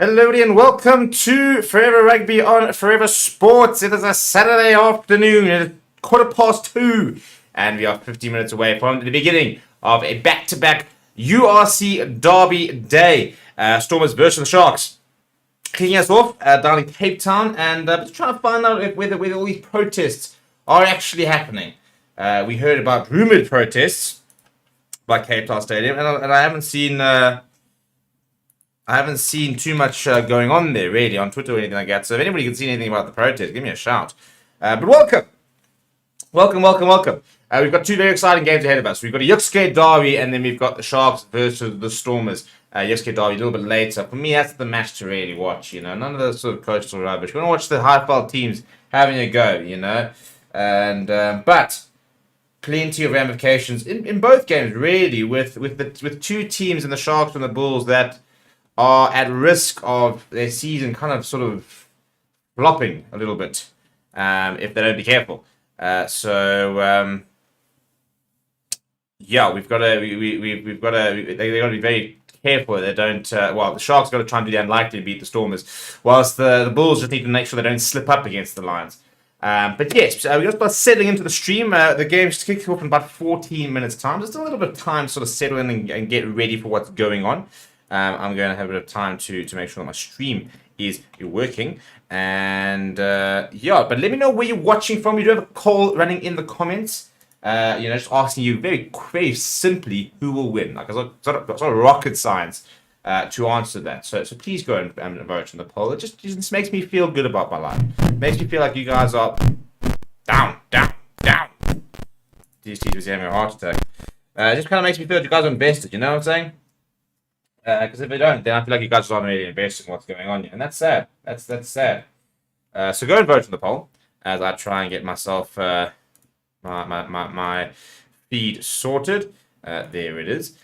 Hello everybody and welcome to Forever Rugby on Forever Sports. It is a Saturday afternoon at 2:15 and we are 50 minutes away from the beginning of a back-to-back URC Derby day. Stormers versus the Sharks. Kicking us off down in Cape Town and just trying to find out whether all these protests are actually happening. We heard about rumoured protests by Cape Town Stadium and I haven't seen too much going on there, really, on Twitter or anything like that. So if anybody can see anything about the protest, give me a shout. But welcome. We've got two very exciting games ahead of us. We've got a Yuxke Derby, and then we've got the Sharks versus the Stormers. Yuxke Derby a little bit later. For me, that's the match to really watch, you know. None of the sort of coastal rubbish. We want to watch the high-profile teams having a go, you know. And but plenty of ramifications in both games, really, with two teams in the Sharks and the Bulls that are at risk of their season kind of sort of flopping a little bit if they don't be careful. Yeah, we've got to they got to be very careful. They don't. The Sharks got to try and do the unlikely to beat the Stormers, whilst the Bulls just need to make sure they don't slip up against the Lions. But yes, we're going to start settling into the stream. The game's kicking off in about 14 minutes' time. There's still a little bit of time to sort of settle in and get ready for what's going on. I'm going to have a bit of time to make sure that my stream is working. And yeah, but let me know where you're watching from. We do have a poll running in the comments. Just asking you very, very simply who will win. Like, it's not rocket science to answer that. So please go and vote on the poll. It just makes me feel good about my life. It makes me feel like you guys are down. DST was having a heart attack. It just kind of makes me feel like you guys are invested. You know what I'm saying? Because if they don't, then I feel like you guys aren't really invested in what's going on here. And that's sad. That's sad. So go and vote on the poll as I try and get myself my feed sorted. There it is.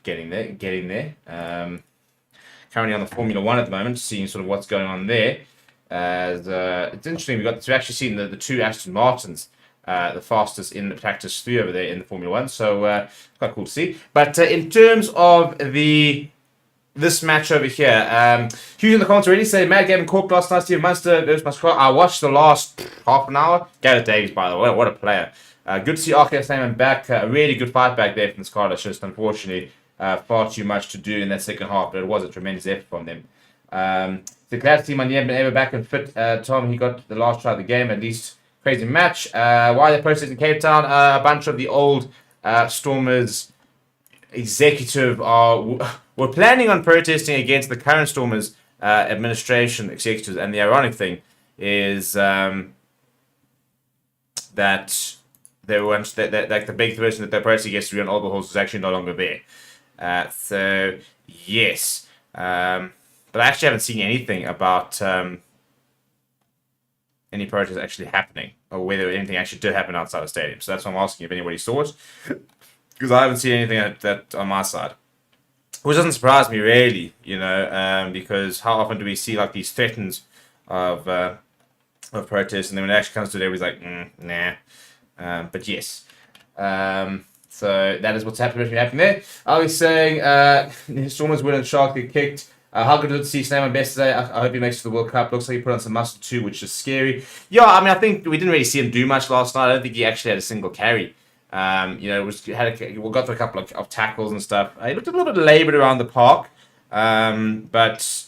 Getting there. Currently on the Formula 1 at the moment, seeing sort of what's going on there. As it's interesting, we got to actually see the two Aston Martins. The fastest in the practice 3 over there in the Formula 1, so quite cool to see. But in terms of this match over here, Hughes in the comments already say Mad Gavin Cork last night, Steve Munster versus Muscat. I watched the last half an hour. Gareth Davies, by the way, what a player. Good to see RK Stamen back. A really good fight back there from the Scarlet. Just unfortunately far too much to do in that second half, but it was a tremendous effort from them. So glad to see Manier been able back and fit. Tom, he got the last try of the game at least. Crazy match. Why they're protesting in Cape Town? A bunch of the old Stormers executive were planning on protesting against the current Stormers administration executives. And the ironic thing is that they were like the big person that they're protesting against, Rion Olberhorst, is actually no longer there. So yes, but I actually haven't seen anything about any protests actually happening, or whether anything actually did happen outside the stadium. So that's why I'm asking if anybody saw it, because I haven't seen anything that on my side, which doesn't surprise me really, you know, because how often do we see like these threats of protests, and then when it actually comes to it, everybody's like, nah. But yes, so that is what's happening there. I was saying, Stormers win and Shark get kicked. How good to see Snaman best today. I hope he makes it to the World Cup. Looks like he put on some muscle too, which is scary. Yeah, I mean, I think we didn't really see him do much last night. I don't think he actually had a single carry. We got through a couple of tackles and stuff. He looked a little bit laboured around the park. But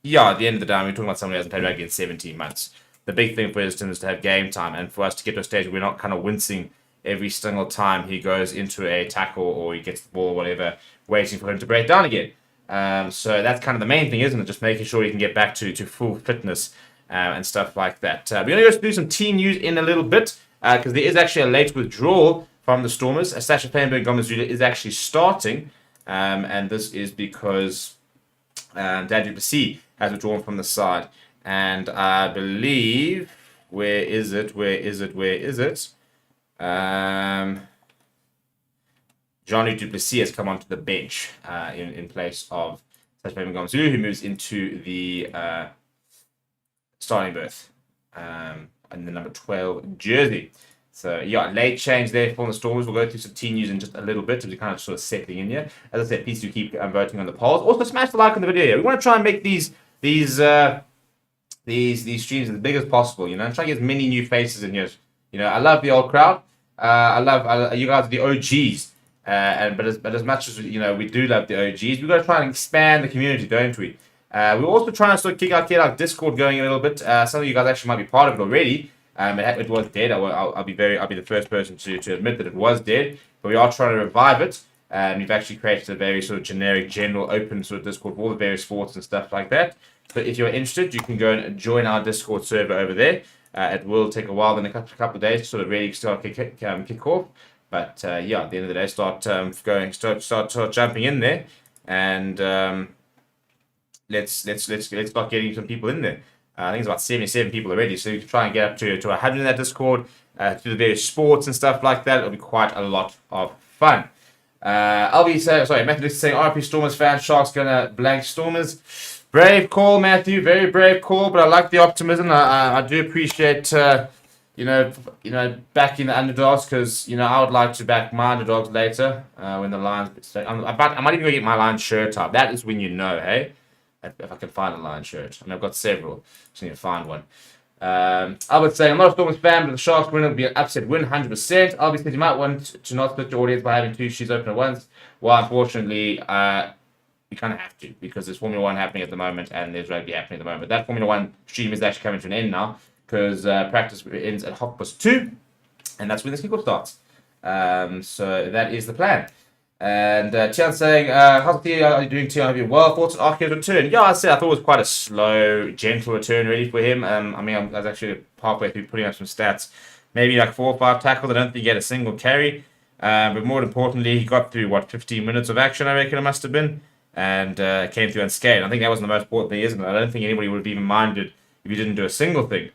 yeah, at the end of the day, we're talking about someone who hasn't played rugby in 17 months. The big thing for Edison is to have game time, and for us to get to a stage where we're not kind of wincing every single time he goes into a tackle or he gets the ball or whatever, waiting for him to break down again. So that's kind of the main thing, isn't it? Just making sure you can get back to full fitness and stuff like that. We're going to go through some team news in a little bit because there is actually a late withdrawal from the Stormers. Sasha Feinberg Gomezula is actually starting, and this is because Dan du Plessis has withdrawn from the side. And I believe, where is it? Jean-Luc du Plessis has come onto the bench in place of Sasha Gomezulu, who moves into the starting berth in the number 12 jersey. So yeah, late change there for the Stormers. We'll go through some team news in just a little bit as we kind of sort of settling in here. As I said, please do keep voting on the polls. Also, smash the like on the video here. We want to try and make these streams as big as possible. You know, and try to get as many new faces in here. You know, I love the old crowd. I love you guys are the OGs. But as much as you know, we do love the OGs. We've got to try and expand the community, don't we? We're also trying to sort of get our Discord going a little bit. Some of you guys actually might be part of it already. It was dead. I'll be the first person to admit that it was dead. But we are trying to revive it. And we've actually created a very sort of generic, general, open sort of Discord for all the various sports and stuff like that. So if you're interested, you can go and join our Discord server over there. It will take a while, then a couple of days to sort of really start kick off. But yeah, at the end of the day, start jumping in there, and let's start getting some people in there. I think it's about 77 people already, so you can try and get up to 100 in that Discord, to the various sports and stuff like that. It'll be quite a lot of fun. Matthew is saying RP Stormers fan, Sharks gonna blank Stormers. Brave call, Matthew. Very brave call, but I like the optimism. I do appreciate backing the underdogs, because I would like to back my underdogs later when the Lions. I might even go get my Lions shirt up. That is when hey. If I can find a Lions shirt. I mean, I've got several. Just need to find one. Albert saying, I'm not a Stormers fan, but the Sharks win will be an upset win, 100%. Albert said you might want to not split your audience by having two sheets open at once. Well, unfortunately, you kind of have to, because there's Formula 1 happening at the moment and there's rugby happening at the moment. That Formula 1 stream is actually coming to an end now, because practice ends at 2:30, and that's when the kickoff starts. So that is the plan. And Tian saying, how's the are you doing, Tian? Have you well? Thoughts on Arce's return? Yeah, I thought it was quite a slow, gentle return really for him. I was actually halfway through putting up some stats. Maybe like 4 or 5 tackles. I don't think he had a single carry. But more importantly, he got through, 15 minutes of action, I reckon it must have been. And came through unscathed. I think that was the most important thing, isn't it? I don't think anybody would have even minded if he didn't do a single thing.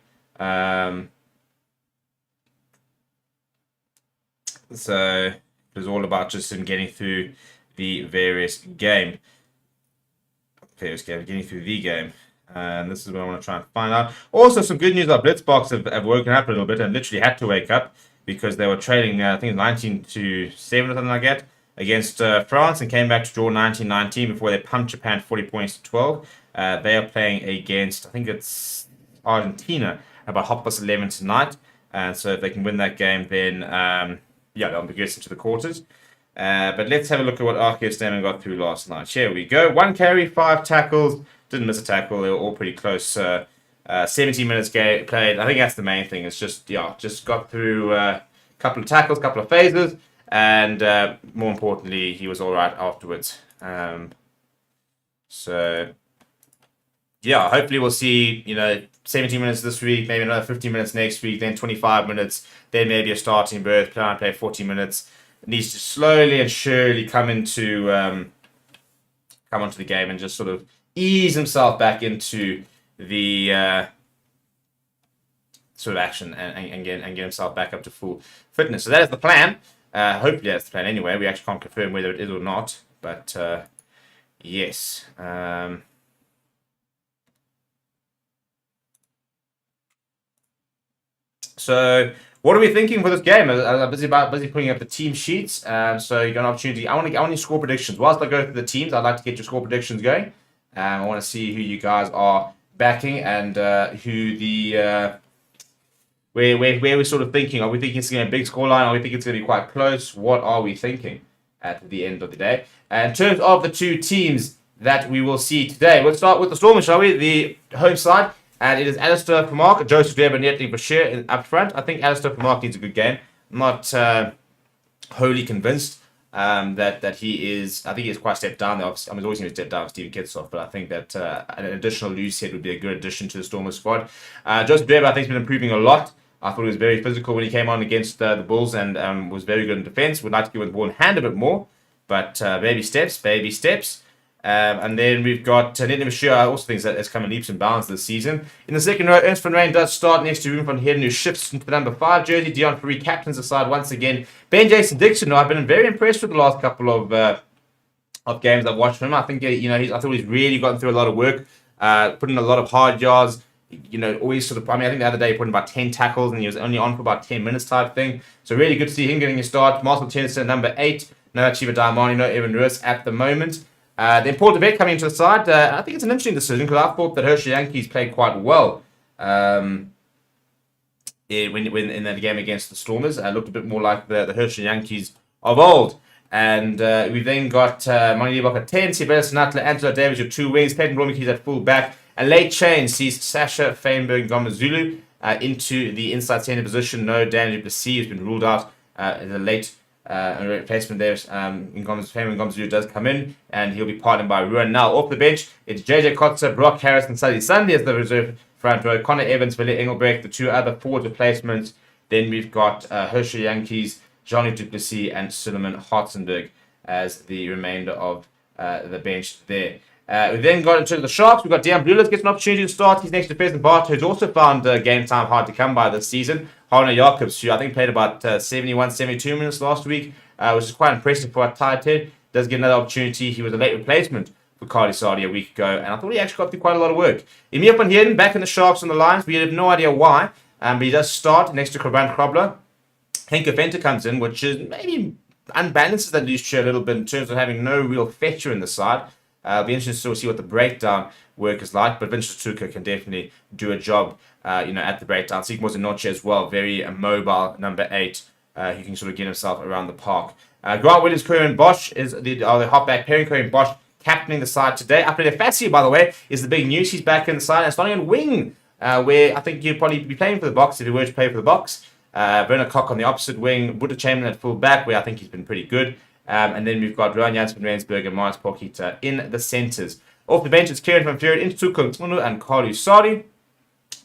So it was all about just him getting through the various game. Getting through the game. And this is what I want to try and find out. Also, some good news. Our Blitzbox have woken up a little bit and literally had to wake up, because they were trailing, I think 19-7 or something like that, against France, and came back to draw 19-19 before they pumped Japan 40 points to 12. They are playing against, I think it's Argentina, about 11:30 tonight. And so if they can win that game, then they'll progress into the quarters. But let's have a look at what Arceus got through last night. Here we go. 1 carry, 5 tackles. Didn't miss a tackle. They were all pretty close. 17 minutes played. I think that's the main thing. It's just got through a couple of tackles, couple of phases, and more importantly, he was all right afterwards. Hopefully we'll see 17 minutes this week, maybe another 15 minutes next week, then 25 minutes, then maybe a starting berth. Play 40 minutes. Needs to slowly and surely come onto the game and just sort of ease himself back into the sort of action and get himself back up to full fitness. So that is the plan. Hopefully that's the plan anyway. We actually can't confirm whether it is or not, but yes. So what are we thinking for this game? I'm busy putting up the team sheets. So you got an opportunity. I want your score predictions. Whilst I go through the teams, I'd like to get your score predictions going. I want to see who you guys are backing and who the where we're sort of thinking. Are we thinking it's going to be a big scoreline? Are we thinking it's going to be quite close? What are we thinking at the end of the day? And in terms of the two teams that we will see today, we'll start with the Stormers, shall we? The home side. And it is Alistair Vermaak, Joseph Webb, and Yetli Bashir up front. I think Alistair Vermaak needs a good game. I'm not wholly convinced that he is. I think he's quite stepped down. He's always going to step down with Steven Kitsoff, but I think that an additional loose head would be a good addition to the Stormers squad. Joseph Webb, I think, has been improving a lot. I thought he was very physical when he came on against the Bulls and was very good in defence. Would like to give him the ball in hand a bit more, but baby steps. And then we've got Yetli Bashir. I also think that has come in leaps and bounds this season. In the second row, Ernst van Rijn does start next to Ruben van Heerden, who shifts into the number 5 jersey. Dion Fourie captains the side once again. Ben Jason Dixon, who I've been very impressed with the last couple of games I've watched from him. I think I thought he's really gotten through a lot of work, put in a lot of hard yards. always sort of, I think the other day he put in about 10 tackles and he was only on for about 10 minutes type thing. So really good to see him getting a start. Marcel Tennyson, number 8. No Chiva Diamani, no Evan Lewis at the moment. Then Paul DeVet coming into the side. I think it's an interesting decision because I thought that Hershey Yankees played quite well when in that game against the Stormers. Looked a bit more like the Hershey Yankees of old. And we've then got Mani Liebach at 10, Sibella Sinatla, Angelo Davis, your 2 wings, Peyton Blomikis at full back. A late change sees Sasha Feinberg Ngomazulu into the inside centre position. No Daniel Duplessis, who's been ruled out in the late replacement there. Feinberg Ngomazulu does come in, and he'll be partnered by Ruan. Now off the bench, it's JJ Kotzer, Brock Harris, and Sally Sunday as the reserve front row. Connor Evans, Ville Engelbrecht, the 2 other forward replacements. Then we've got Hershey Yankees, Johnny Duplessis, and Suleiman Hartzenberg as the remainder of the bench there. We then got into the Sharks. We've got Dejan Blulis gets an opportunity to start. He's next to Pheasant Bart, who's also found game time hard to come by this season. Harner Jacobs, who I think played about 71, 72 minutes last week, which is quite impressive for a tight head. Does get another opportunity. He was a late replacement for Carly Sardi a week ago, and I thought he actually got through quite a lot of work. Emil van Heerden back in the Sharks on the lines. We have no idea why, but he does start next to Krabant Krobler. Henk Venter comes in, which is maybe unbalances that loose chair a little bit in terms of having no real fetcher in the side. It'll be interesting to see what the breakdown work is like, but Vincent Tuka can definitely do a job, at the breakdown. Sigmund Zinoche as well, very mobile, number 8. He can sort of get himself around the park. Grant Williams, Cohen Bosch is the halfback pairing. Cohen Bosch captaining the side today. Apelele Fassi, by the way, is the big news. He's back in the side and starting on wing, where I think you'd probably be playing for the Box if you were to play for the Box. Bernard Koch on the opposite wing, Buddha Chamberlain at full back, where I think he's been pretty good. And then we've got Rowan Janssen, Rensburg, and Marius Porkita in the centres. Off the bench, it's Kieran van Vuren into Tukung Tunu and Carlu Sari.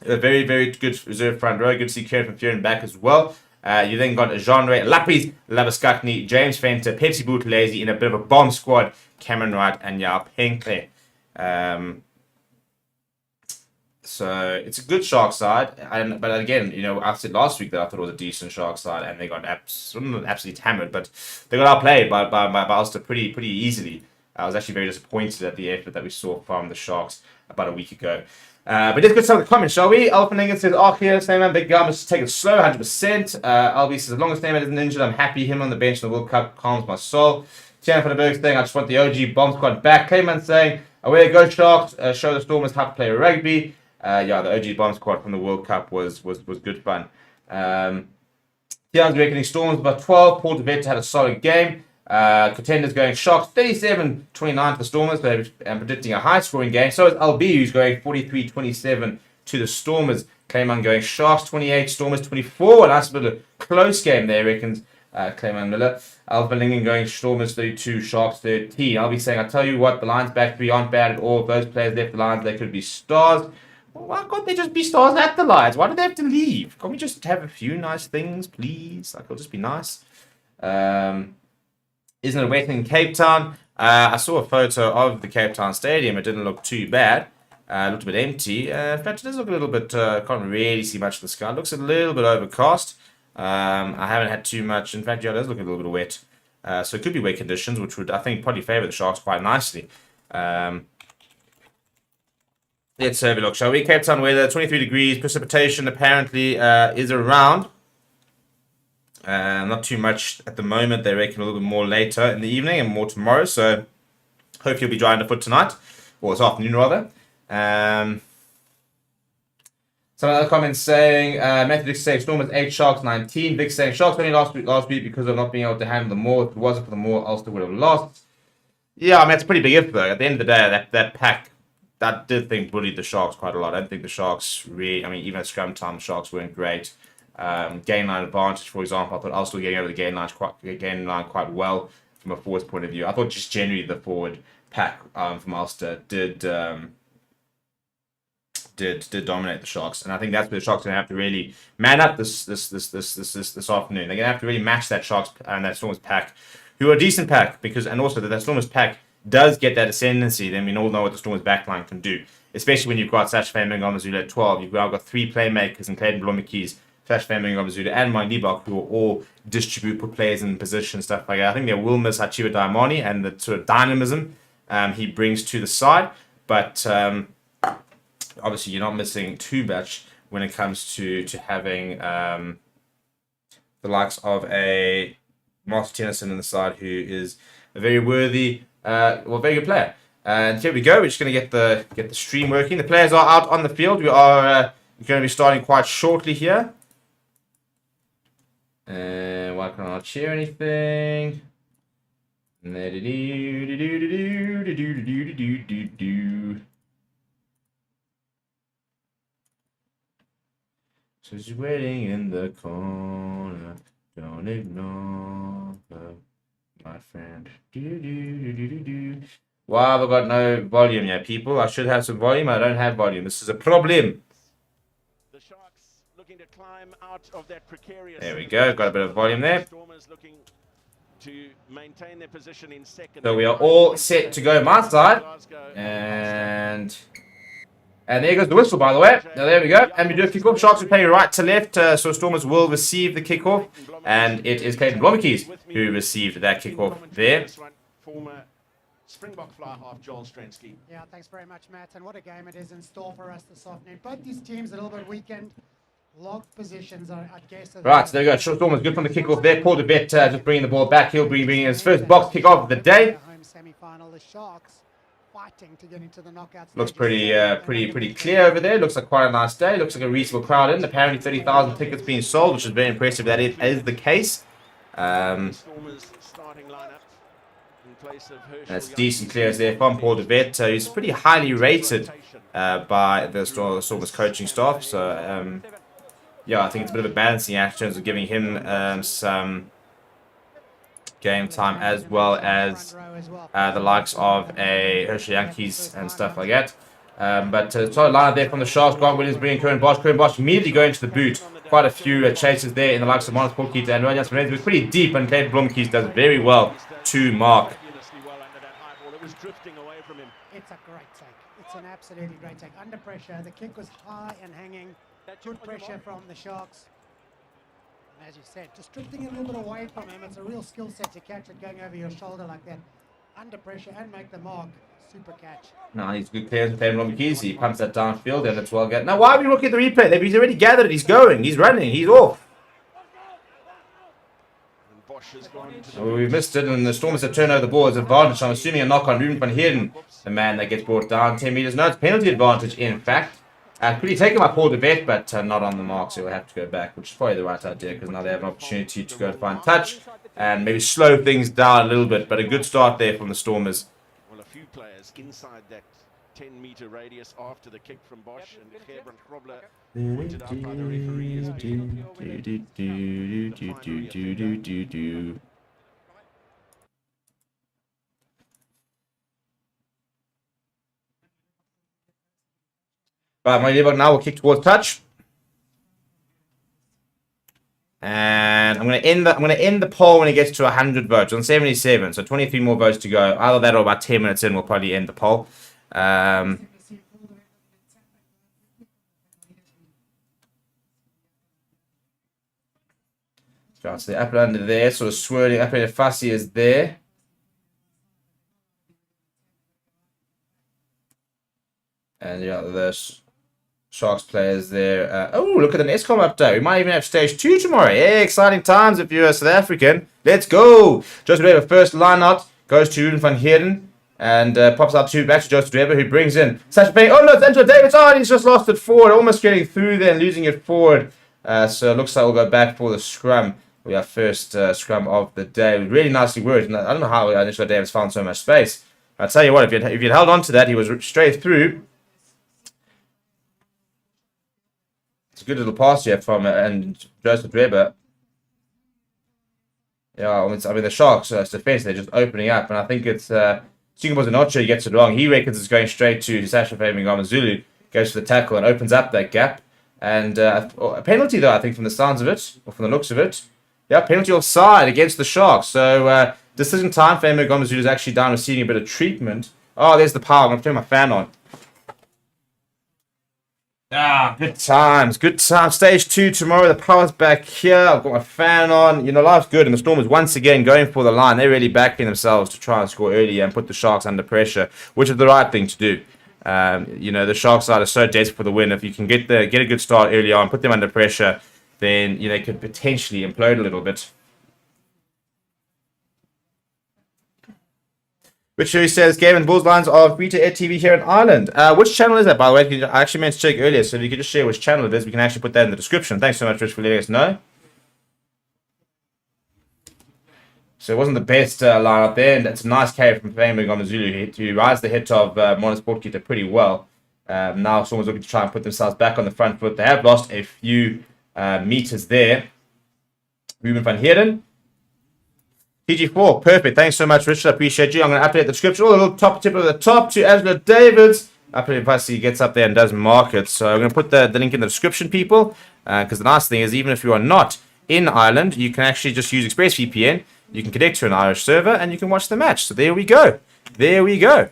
A very, very good reserve front row. Good to see Kieran van Vuren back as well. You then got Jean-Ray Lapis, Labaskakni, James Fenter, Pepsi Boutlezi in a bit of a bomb squad, Cameron Wright and Jaap Henkle. So it's a good Shark side, but again, I said last week that I thought it was a decent Shark side, and they got absolutely hammered, but they got outplayed by Ulster pretty easily. I was actually very disappointed at the effort that we saw from the Sharks about a week ago. But let's get some of the comments, shall we? Alphaningen says, here, Snowman, big guy, must take it slow, 100%. Albi says, as long as Snowman isn't injured, I'm happy. Him on the bench in the World Cup calms my soul. Tiana van der Berg saying, I just want the OG bomb squad back. Clayman saying, away they go, Sharks, show the Stormers how to play rugby. The OG bomb squad from the World Cup was good fun. Tian's reckoning Storms about 12. Paul DeVet had a solid game. Contenders going Sharks 37-29 to the Stormers, but predicting a high scoring game. So is LB, who's going 43-27 to the Stormers. Clayman going Sharks 28, Stormers 24. A nice bit of close game there, reckons Clayman Miller. Alphaningen going Stormers 32, Sharks 13. I'll be saying, I tell you what, the Lions back 3 aren't bad at all. If those players left the Lions, they could be stars. Why can't they just be stars at the Lions? Why do they have to leave? Can't we just have a few nice things, please? It'll just be nice. Isn't it wet in Cape Town? I saw a photo of the Cape Town Stadium. It didn't look too bad. It looked a bit empty. In fact, it does look a little bit... can't really see much of the sky. It looks a little bit overcast. I haven't had too much. In fact, it does look a little bit wet. So it could be wet conditions, which would, I think, probably favour the Sharks quite nicely. Let's have a look, shall we? Cape Town weather, 23 degrees. Precipitation apparently is around. Not too much at the moment. They reckon a little bit more later in the evening and more tomorrow. So hopefully you'll be dry underfoot tonight. Or this afternoon, rather. Some other comments saying, Matthew Dick saying, Stormers 8, Sharks 19. Vic saying, Sharks only last week because of not being able to handle the Maul. If it wasn't for the Maul, Ulster would have lost. Yeah, that's a pretty big if, though. At the end of the day, that pack... That did think bullied the Sharks quite a lot. I don't think the Sharks really... even at scrum time, the Sharks weren't great. Gain line advantage, for example. I thought Ulster getting over the gain line quite well from a forward's point of view. I thought just generally the forward pack from Ulster did dominate the Sharks, and I think that's where the Sharks are going to have to really man up this afternoon. They're going to have to really match that Sharks and that Stormers pack, who are a decent pack, and also that Stormers pack does get that ascendancy. Then we all know what the Stormers backline can do, especially when you've got Sash Feinberg Ngomazulu at 12. You've now got 3 playmakers in Clayton Blomikis, Sash Feinberg Ngomazulu, and Mike Liebach, who will all distribute, put players in position, stuff like that. I think they will miss Hachiba Diamani and the sort of dynamism he brings to the side, but obviously you're not missing too much when it comes to having the likes of a Martin Tennyson on the side, who is a very worthy, very good player. And here we go. We're just going to get the stream working. The players are out on the field. We are going to be starting quite shortly here. And why can't I share anything? So she's waiting in the corner. Don't ignore her, my friend. Why have I got no volume yet, people? I should have some volume. I don't have volume. This is a problem. The Sharks looking to climb out of that precarious. There we go. Got a bit of volume there. Stormers looking to maintain their position in second. So we are all set to go my side. And there goes the whistle, by the way. Now, there we go. And we do a kickoff. Sharks are playing right to left. So Stormers will receive the kickoff. And it is Clayton Blommetjies who received that kickoff there. Former Springbok fly half Joel Stransky. Yeah, thanks very much, Matt. And what a game it is in store for us this afternoon. Both these teams a little bit weakened. Locked positions, I guess. Right, so there we go. Stormers good from the kickoff there. Paul DeVet just bringing the ball back. He'll be bringing his first box kickoff of the day. Home semi-final, the Sharks fighting to get into the knockouts. Looks pretty clear over there. Looks like quite a nice day. Looks like a reasonable crowd in. Apparently 30,000 tickets being sold, which is very impressive that it is the case. Stormers starting lineup in place of Herschel. That's decent clears there from Paul DeVet. He's pretty highly rated by the Stormers coaching staff. So, yeah, I think it's a bit of a balancing act in terms of giving him some game time, as well as the likes of a Herschel Yankees and stuff like that. But solid line there from the Sharks. Grant Williams bringing Curran Bosch. Curran Bosch immediately going to the boot. Quite a few chases there in the likes of Monis Porkeet and Ryan Menezes. It was pretty deep, and Clayton Blommetjies does very well to mark. It's a great take. It's an absolutely great take. Under pressure, the kick was high and hanging. Good pressure from the Sharks. And as you said, just drifting a little bit away from him. It's a real skill set to catch it going over your shoulder like that. Under pressure and make the mark. Super catch. No, he's good clearance with Clayton Blommetjies. He pumps that downfield, and it's well get. Now, why are we looking at the replay? He's already gathered it. He's going. He's running. He's off. Well, we missed it, and the Stormers have turned over the ball as advantage. I'm assuming a knock on Ruben van Heerden, the man that gets brought down 10 meters. No, it's penalty advantage, in fact. Pretty taken by Paul DeVet, but not on the mark, so we'll have to go back, which is probably the right idea, because now they have an opportunity to go find touch and maybe slow things down a little bit. But a good start there from the Stormers. Well, a few players inside that 10-meter radius after the kick from Bosch, and Gerbrand Grobler pointed out by the referee as being Right, my dear, now we'll kick towards touch. And I'm gonna end the poll when it gets to 100 votes. On 77, so 23 more votes to go. Either that or about 10 minutes in, we'll probably end the poll. So the up and under there, sort of swirling up and fussy is there. And yeah, the Sharks players there. Oh, look at an ESCOM update. We might even have stage 2 tomorrow. Yeah, exciting times if you're a South African. Let's go. Joseph Drever, first line out, goes to Ruben van Heerden. And pops up back to Joseph Drever, who brings in Sacha Payne. Oh no, it's Angelo Davids. Oh, he's just lost it forward. Almost getting through there and losing it forward. So it looks like we'll go back for the scrum. We have first scrum of the day. Really nicely worked. I don't know how Angelo Davids found so much space. I'll tell you what, if you'd held on to that, he was straight through. It's a good little pass here from and Joseph Drever. Yeah, I mean the Sharks' defense, they're just opening up, and I think it's Singapore Zanocha gets it wrong. He reckons it's going straight to Sasha Femi Zulu, goes for the tackle and opens up that gap. And a penalty though, I think, from the sounds of it, or from the looks of it. Yeah, penalty offside against the Sharks. So decision time. Femi Zulu is actually down receiving a bit of treatment. Oh, there's the power. I'm going to turn my fan on. Ah, good times, good times. Stage 2 tomorrow. The power's back here. I've got my fan on. You know, life's good. And the Stormers once again going for the line. They're really backing themselves to try and score early and put the Sharks under pressure, which is the right thing to do. You know, the Sharks side are so desperate for the win. If you can get a good start early on, put them under pressure, then you know, it could potentially implode a little bit. Richard says, Game and Bulls lines are free to air TV here in Ireland. Which channel is that, by the way? I actually meant to check earlier, so if you could just share which channel it is, we can actually put that in the description. Thanks so much, Rich, for letting us know. So it wasn't the best lineup there, and it's a nice carry from Flamengo on the Zulu to rise the hit of Monasport Kita pretty well. Now someone's looking to try and put themselves back on the front foot. They have lost a few meters there. Ruben van Heerden. PG4, perfect. Thanks so much, Richard. I appreciate you. I'm going to update the description. Oh, a little top tip of the top to Angela Davids. Update if he gets up there and does mark it. So I'm going to put the link in the description, people. Because the nice thing is, even if you are not in Ireland, you can actually just use ExpressVPN. You can connect to an Irish server and you can watch the match. So there we go. There we go.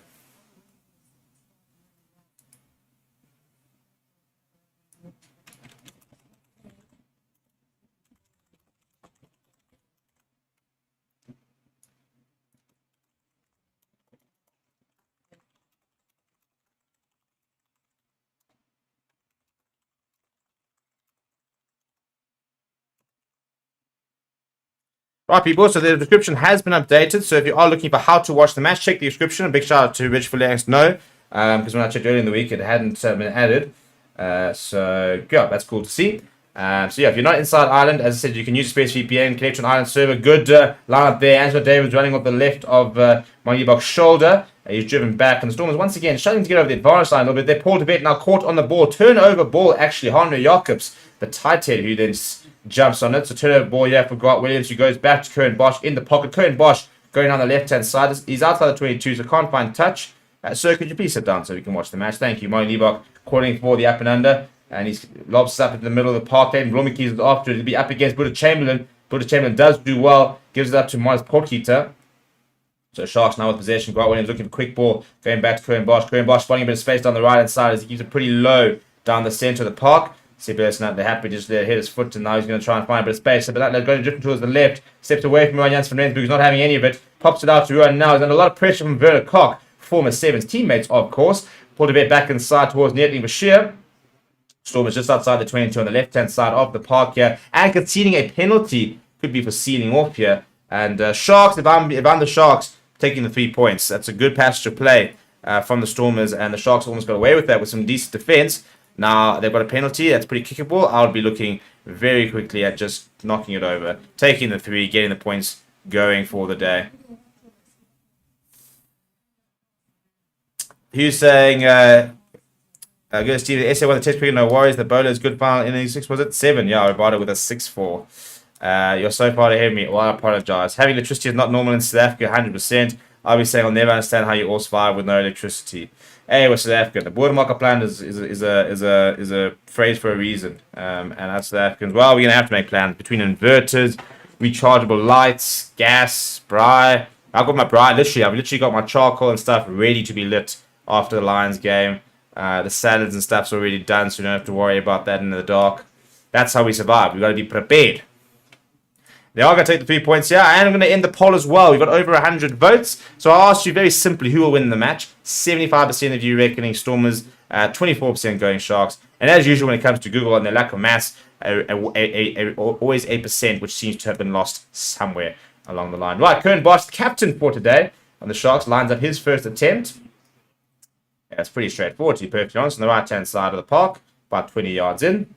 Right, people, so the description has been updated. So if you are looking for how to watch the match, check the description. A big shout out to Rich for letting us know. Because when I checked earlier in the week, it hadn't been added. So, yeah, that's cool to see. So, yeah, if you're not inside Ireland, as I said, you can use ExpressVPN, connect to an Ireland server. Good lineup there. Angelo Davids running off the left of Mangibok's shoulder. He's driven back. And the Stormers, once again, struggling to get over the advantage line a little bit. They're Paul DeBet now caught on the ball. Turnover ball, actually. Henry Jacobs, the tight head, who then jumps on it. So turnover ball here for Grant Williams, who goes back to Curran Bosch in the pocket. Curran Bosch going down the left-hand side. He's outside the 22, so can't find touch. Sir, could you please sit down so we can watch the match? Thank you. Murray Liebach calling for the up and under. And he's lobs up in the middle of the park. Then Blomik is after it. It'll be up against Buddha Chamberlain. Buddha Chamberlain does do well. Gives it up to Miles Portkita. So Sharks now with possession. Grant Williams looking for quick ball. Going back to Curran Bosch. Curran Bosch finding a bit of space down the right-hand side as he keeps it pretty low down the centre of the park. CBS not they're happy to just let hit his foot, and now he's going to try and find a bit of space. But that going drifting towards the left, steps away from Ryan Jans van Rensburg, who's not having any of it, pops it out to Ruan now. He's under a lot of pressure from Werner Koch, former Sevens teammates, of course. Pulled a bit back inside towards Netley Bashir. Storm is just outside the 22 on the left-hand side of the park here, and conceding a penalty. Could be for sealing off here. And Sharks, if I'm the Sharks, taking the 3 points. That's a good passage to play from the Stormers, and the Sharks almost got away with that with some decent defense. Now they've got a penalty that's pretty kickable. I would be looking very quickly at just knocking it over, taking the 3, getting the points going for the day. He's saying, good Steve, the SA won the test cricket, no worries. The bowler is good final inning 6, was it? 7, yeah, I bought it with a 6-4. You're so far ahead of me. Well, I apologize. Having electricity is not normal in South Africa, 100%. I'll be saying I'll never understand how you all survive with no electricity. Hey, we're South Africa. The border market plan is a phrase for a reason, and that's South Africans. Well, we're gonna have to make plans between inverters, rechargeable lights, gas, braai. I've got my braai. I've literally got my charcoal and stuff ready to be lit after the Lions game. The salads and stuff's already done, so we don't have to worry about that in the dark. That's how we survive. We've got to be prepared. They are going to take the 3 points here. And I'm going to end the poll as well. We've got over 100 votes. So I asked you very simply who will win the match. 75% of you reckoning Stormers, 24% going Sharks. And as usual, when it comes to Google and their lack of maths, always 8%, which seems to have been lost somewhere along the line. Right, Curran Bosch, the captain for today on the Sharks, lines up his first attempt. Yeah, it's pretty straightforward, to be perfectly honest. On the right-hand side of the park, about 20 yards in.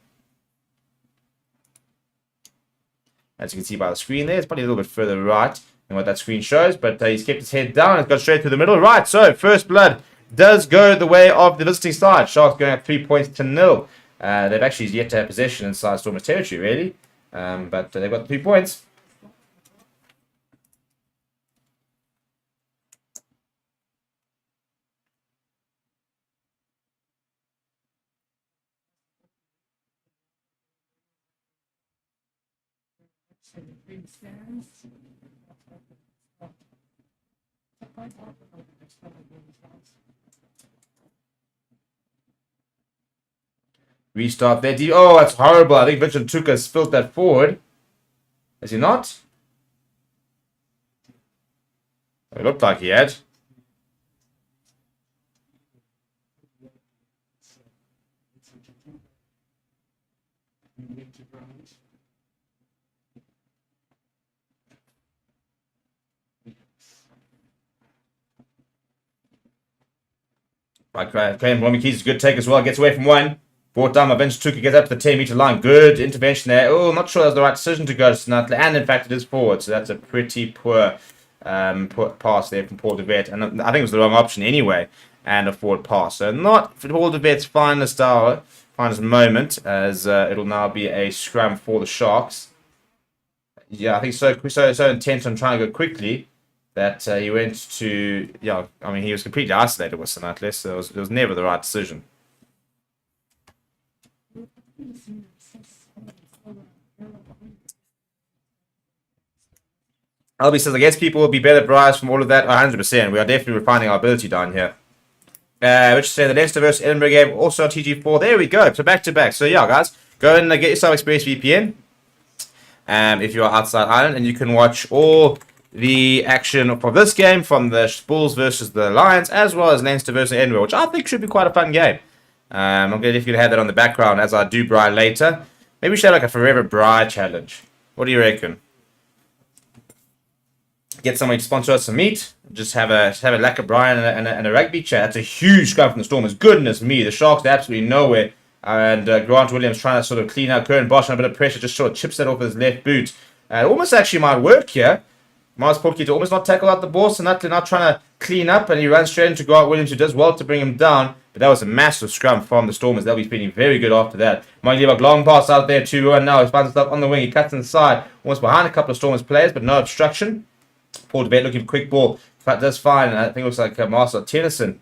As you can see by the screen there, it's probably a little bit further right than what that screen shows, but he's kept his head down and got straight through the middle. Right, so first blood does go the way of the visiting side. Sharks going up 3 points to 0. They've actually yet to have possession inside Stormers territory, really, but they've got 3 points. Restart there. Oh, that's horrible. I think Vincent Tuka spilled that forward. Is he not? It looked like he had. Right, Graham Blommy-Keys is a good take as well. Gets away from one. Brought down by Vince Tuka. Gets up to the 10-meter line. Good intervention there. Oh, not sure that was the right decision to go to Snutley. And in fact, it is forward. So that's a pretty poor pass there from Paul de Vet. And I think it was the wrong option anyway. And a forward pass. So not for Paul de Vet's finest hour, finest moment, as it'll now be a scrum for the Sharks. Yeah, I think so intent on trying to go quickly that he went to, I mean, he was completely isolated with Snutley, so it was never the right decision. Albie says, I guess people will be better brides from all of that. 100%. We are definitely refining our ability down here. Which say the Leinster versus Edinburgh game also on TG4. There we go. So back to back. So yeah, guys, go and get yourself Experience VPN. If you are outside Ireland, and you can watch all the action for this game from the Bulls versus the Lions, as well as Leinster versus Edinburgh, which I think should be quite a fun game. I'm going to have that on the background as I do Bri later. Maybe we should have like a Forever Bri challenge. What do you reckon? Get somebody to sponsor us some meat. Just have a lack of Bri and a rugby chat. That's a huge scrum from the Stormers. Goodness me, the Sharks are absolutely nowhere. And Grant Williams trying to sort of clean out Curran Bosch on a bit of pressure, just sort of chips that off his left boot. It almost actually might work here. Miles Porky to almost not tackle out the ball, so not trying to clean up, and he runs straight into Grant Williams, who does well to bring him down. But that was a massive scrum from the Stormers. They'll be feeling very good after that. Mike Leibach, long pass out there to Rowan now. He finds himself on the wing. He cuts inside, almost behind a couple of Stormers players, but no obstruction. Paul DeBet looking for quick ball. That does fine. I think it looks like Marcel Tennyson.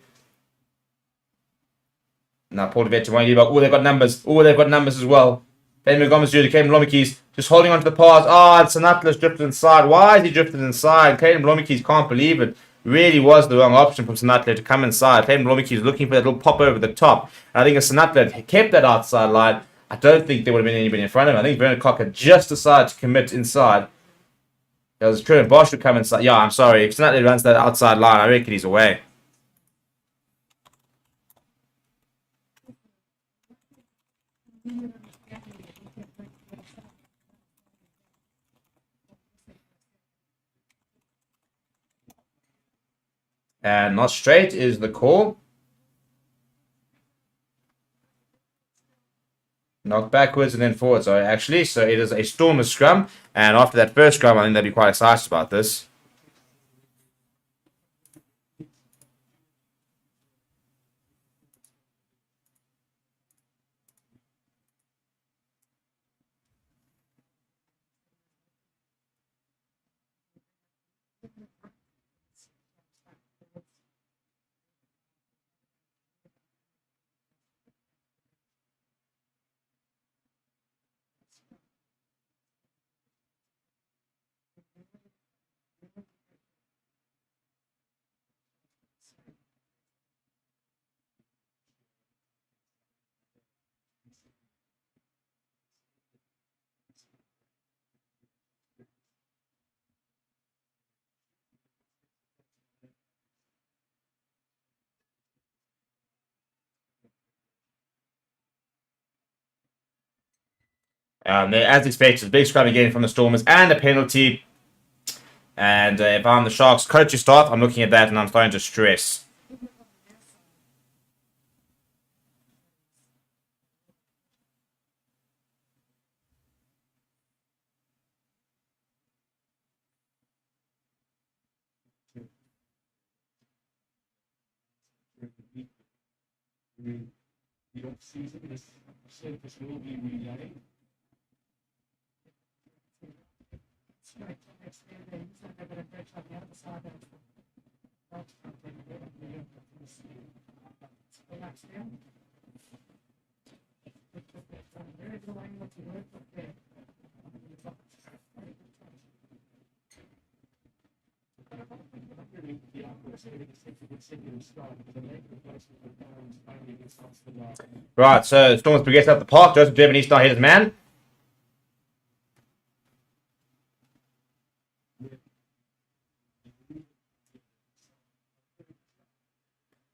Now Paul DeBet to Mike Leibach. Oh, they've got numbers. Oh, they've got numbers as well. Ben Gomez Jr., Caden Blommy-Keys, just holding on to the pass. And Sinatla's drifted inside. Why is he drifted inside? Caden Blommy-Keys can't believe it. Really was the wrong option from Sinatla to come inside. Caden Blommy-Keys looking for that little pop over the top. And I think if Sinatla had kept that outside line, I don't think there would have been anybody in front of him. I think Bernard Cock had just decided to commit inside. There was Curran Bosch would come inside. Yeah, I'm sorry. If Sinatla runs that outside line, I reckon he's away. And not straight is the call. Knocked backwards and then forward, sorry, actually. So it is a Stormers scrum. And after that first scrum, I think they'll be quite excited about this. As expected, big scrum again from the Stormers and a penalty. And if I'm the Sharks coaching staff, I'm looking at that and I'm starting to stress. Right, so Stormers progress up the park. Joseph Durban East now hit his man.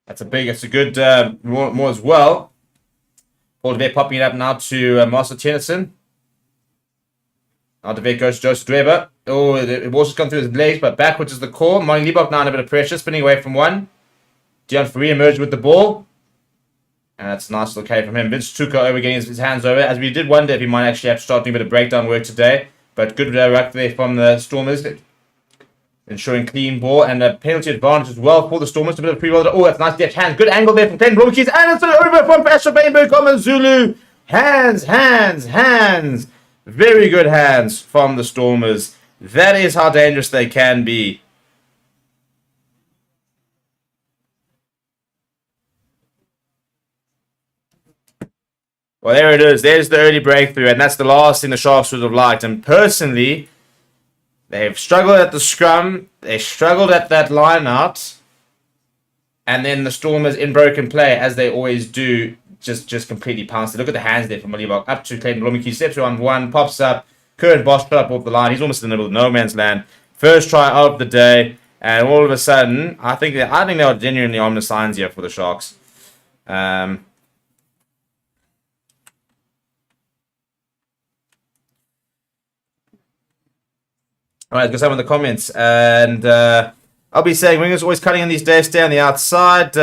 It's a good more as well. Paul DeVet popping it up now to Marcel Tennyson. Alderweireld goes to Joseph Dweber. Oh, the ball's just gone through his legs, but backwards is the call. Martin Liebach now under a bit of pressure, spinning away from one. Dion Fourie emerged with the ball. And that's a nice little carry from him. Vince Tuka over getting his hands over, as we did wonder if he might actually have to start doing a bit of breakdown work today. But good ruck there from the Stormers, ensuring clean ball and a penalty advantage as well for the Stormers. A bit of pre-roll. Oh, that's nice deft hand. Good angle there from Clayton Blommetjies. And it's over from Pasha Bainberg Zulu. Hands. Very good hands from the Stormers. That is how dangerous they can be. Well, there it is. There's the early breakthrough, and that's the last thing the Sharks would have liked. And personally, they've struggled at the scrum. They struggled at that line-out. And then the Stormers, in broken play, as they always do, just completely pounced. Look at the hands there from Malibok. Up to Clayton Blommetjies. Steps around one, pops up. Current Bosch put up off the line. He's almost in the middle of no man's land. First try of the day. And all of a sudden, I think they are genuinely on the signs here for the Sharks. Alright, let's go some of the comments. And I'll be saying wingers always cutting in these days, stay on the outside.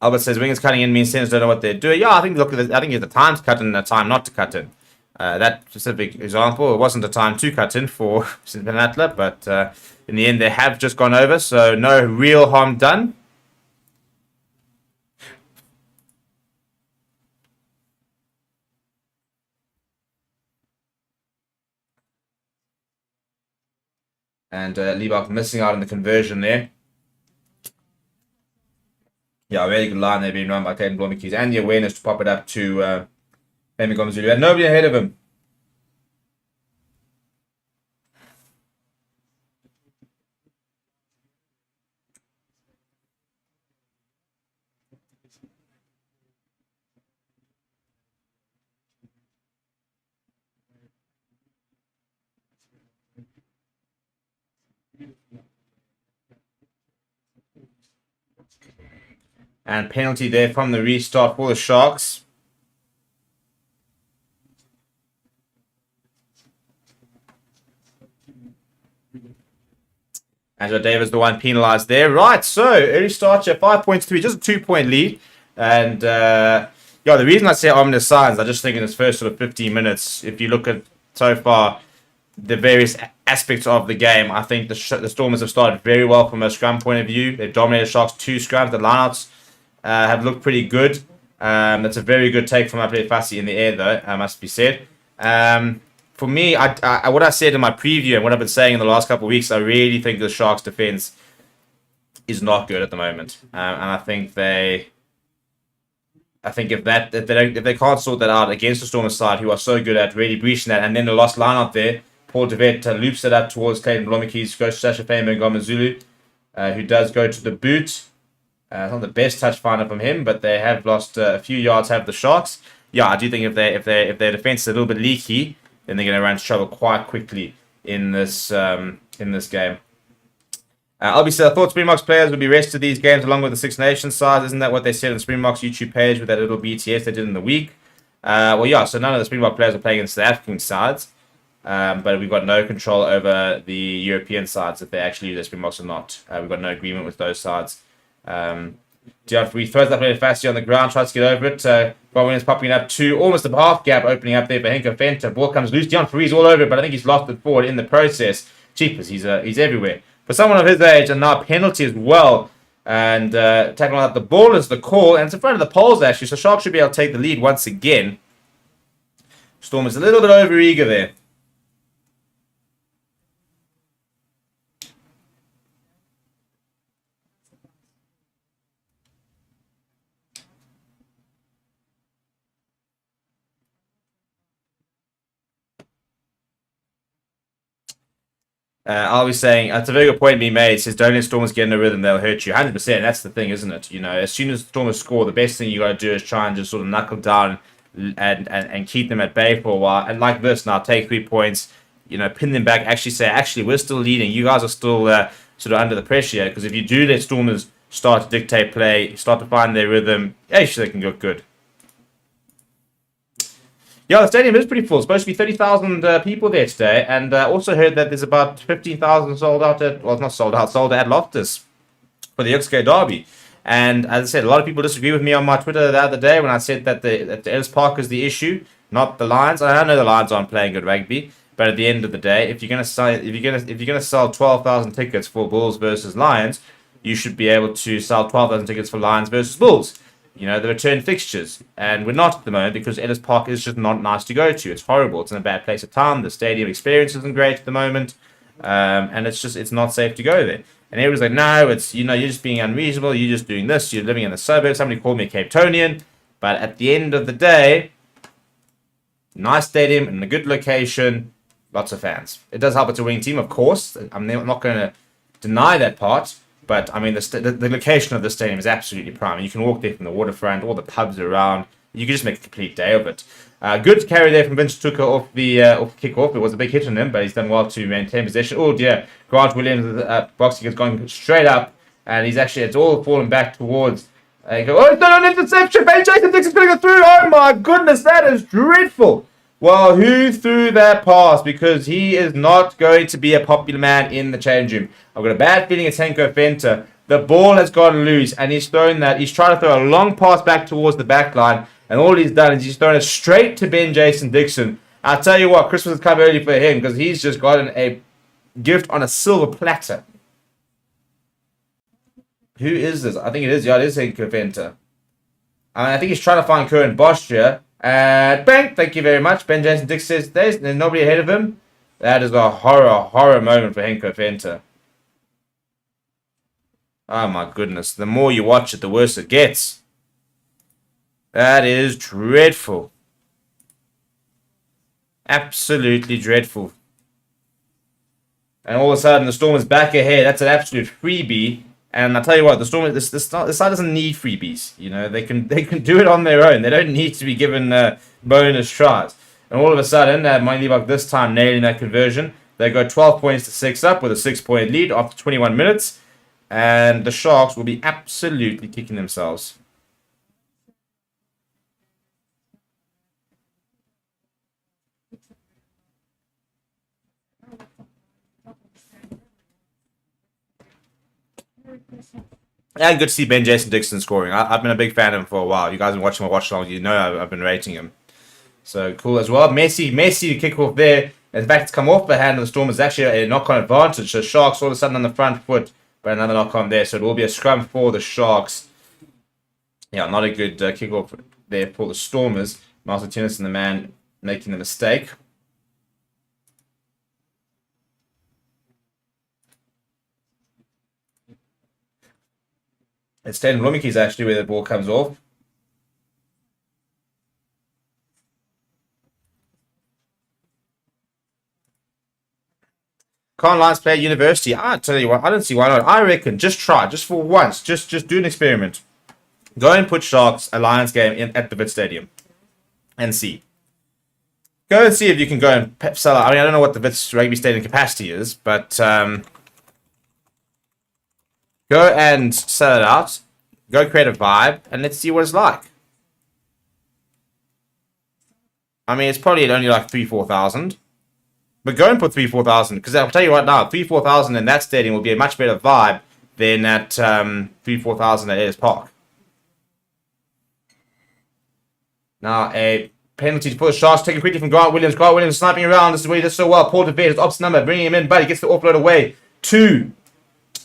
Albert says wingers cutting in means centers don't know what they're doing. Yeah, I think look at I think it's the time to cut in and the time not to cut in. That specific example, it wasn't a time to cut in for St. Penatla, but in the end they have just gone over, so no real harm done. And Liebach missing out on the conversion there. Yeah, a very good line there being run by Clayton Blommetjies. And the awareness to pop it up to Femi Zulu. Had nobody ahead of him. And penalty there from the restart for the Sharks. Angelo Davis, the one penalised there. Right, so early start here, 5 points to 3, just a 2-point lead. And yeah, the reason I say ominous signs, I just think in this first sort of 15 minutes, if you look at so far the various aspects of the game, I think the Stormers have started very well from a scrum point of view. They've dominated Sharks 2 scrums. The lineouts have looked pretty good. That's a very good take from Apele Fassi in the air, though, must be said. For me, what I said in my preview and what I've been saying in the last couple of weeks, I really think the Sharks' defense is not good at the moment, and I think if they can't sort that out against the Stormers side, who are so good at really breaching that, and then the lost line out there, Paul de Wet loops it up towards Clayton Blommetjies, goes to Sasha Fame and Zulu, who does go to the boot. It's not the best touch finder from him, but they have lost a few yards. Have the Sharks? Yeah, I do think if their defense is a little bit leaky, then they're going to run into trouble quite quickly in this game. Obviously, I thought Springboks players would be rested these games along with the Six Nations sides. Isn't that what they said on the Springboks YouTube page with that little BTS they did in the week? Well, yeah. So none of the Springbok players are playing against the African sides, but we've got no control over the European sides if they actually use their Springboks or not. We've got no agreement with those sides. Dion Fourie throws that play Fassi on the ground, tries to get over it. Bowen is popping up to almost the half gap, opening up there for Henko Fenta. Ball comes loose. Dion Fourie's all over it, but I think he's lost it forward in the process. Cheapers, he's everywhere. For someone of his age, and now penalty as well. And tackling out the ball is the call, and it's in front of the poles actually, so Sharks should be able to take the lead once again. Storm is a little bit over eager there. I'll be saying, that's a very good point being made. It says, don't let Stormers get in a rhythm, they'll hurt you. 100%, that's the thing, isn't it? You know, as soon as Stormers score, the best thing you got to do is try and just sort of knuckle down and keep them at bay for a while. And like this now, take 3 points, you know, pin them back, actually say, actually, we're still leading. You guys are still sort of under the pressure here. Because if you do let Stormers start to dictate play, start to find their rhythm, actually, they can look good. Yeah, the stadium is pretty full. It's supposed to be 30,000 people there today. And also heard that there's about 15,000 sold out at, well, not sold out, sold at Loftus for the URC derby. And as I said, a lot of people disagree with me on my Twitter the other day when I said that the Ellis Park is the issue, not the Lions. I know the Lions aren't playing good rugby, but at the end of the day, if you're gonna sell 12,000 tickets for Bulls versus Lions, you should be able to sell 12,000 tickets for Lions versus Bulls. You know, the return fixtures. And we're not at the moment because Ellis Park is just not nice to go to. It's horrible. It's in a bad place of town. The stadium experience isn't great at the moment. And it's not safe to go there. And everyone's like, no, it's, you're just being unreasonable. You're just doing this. You're living in the suburbs. Somebody called me a Cape Townian. But at the end of the day, nice stadium in a good location, lots of fans. It does help it's a winning team, of course. I'm not going to deny that part. But, I mean, the location of the stadium is absolutely prime. You can walk there from the waterfront, all the pubs around. You can just make a complete day of it. Good carry there from Vince Tucker off the kickoff. It was a big hit on him, but he's done well to maintain possession. Oh, dear. Grant Williams' boxing has gone straight up, and it's all fallen back towards... he's done an interception. Ben Jason Dixon's going to go through. Oh, my goodness, that is dreadful. Well, who threw that pass? Because he is not going to be a popular man in the change room. I've got a bad feeling it's Henko Venter. The ball has gone loose, and he's trying to throw a long pass back towards the back line, and all he's done is he's thrown it straight to Ben Jason Dixon. I'll tell you what, Christmas has come early for him, because he's just gotten a gift on a silver platter. Who is this? I think it is Henko Venter. I think he's trying to find Curran Bosch here. And bang, thank you very much. Ben Jason Dixon says there's nobody ahead of him. That is a horror moment for Henko Venter. Oh my goodness. The more you watch it, the worse it gets. That is dreadful. Absolutely dreadful. And all of a sudden, the Storm is back ahead. That's an absolute freebie. And I tell you what, the Storm, this side doesn't need freebies. You know, they can do it on their own. They don't need to be given bonus tries. And all of a sudden, Mindlebach this time nailing that conversion. They go 12 points to 6 up with a 6-point lead after 21 minutes. And the Sharks will be absolutely kicking themselves. Yeah, good to see Ben Jason Dixon scoring. I've been a big fan of him for a while. You guys have been watching my watchalong. You know I've been rating him. So cool as well. Messi to kick off there. In fact, it's come off the hand of the Storm. It's actually a knock-on advantage. So Sharks all of a sudden on the front foot. But another knock-on there. So it will be a scrum for the Sharks. Yeah, not a good kick-off there for the Stormers. Marcel Tennyson, the man making the mistake. It's Taylor Lumicky's actually where the ball comes off. Can't Lions play at university? I tell you what, I don't see why not. I reckon just try, just for once, just do an experiment. Go and put Sharks a Lions game at the Vid Stadium and see. Go and see if you can go and sell out. I mean, I don't know what the Vit's rugby stadium capacity is, but go and sell it out. Go create a vibe, and let's see what it's like. I mean, it's probably only like 3,000-4,000. But go and put 3,000-4,000, because I'll tell you right now, 3,000-4,000 in that stadium will be a much better vibe than at 3,000-4,000 at Ellis Park. Now, a penalty for the Sharks taken quickly from Grant Williams. Grant Williams sniping around. This is where he does so well. Paul DeVere, his opposite number, bringing him in, but he gets the offload away to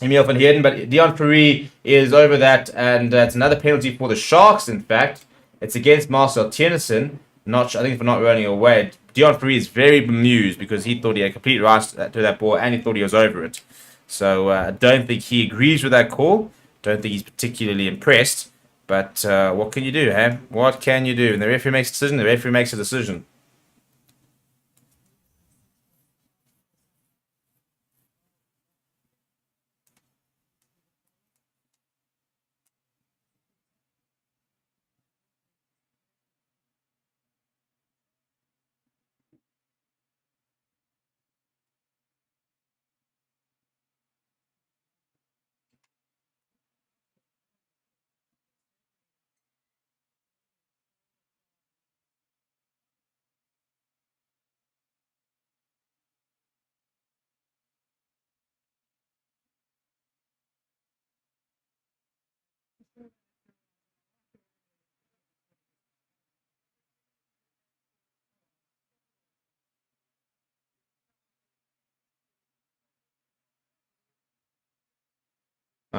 Emil van Heerden. But Dion Fourie is over that, and it's another penalty for the Sharks, in fact. It's against Marcel Tennyson. I think for not running away. Dion Fourie is very bemused because he thought he had complete rights to that ball and he thought he was over it. So I don't think he agrees with that call. Don't think he's particularly impressed. But what can you do, huh? What can you do? And the referee makes a decision. The referee makes a decision.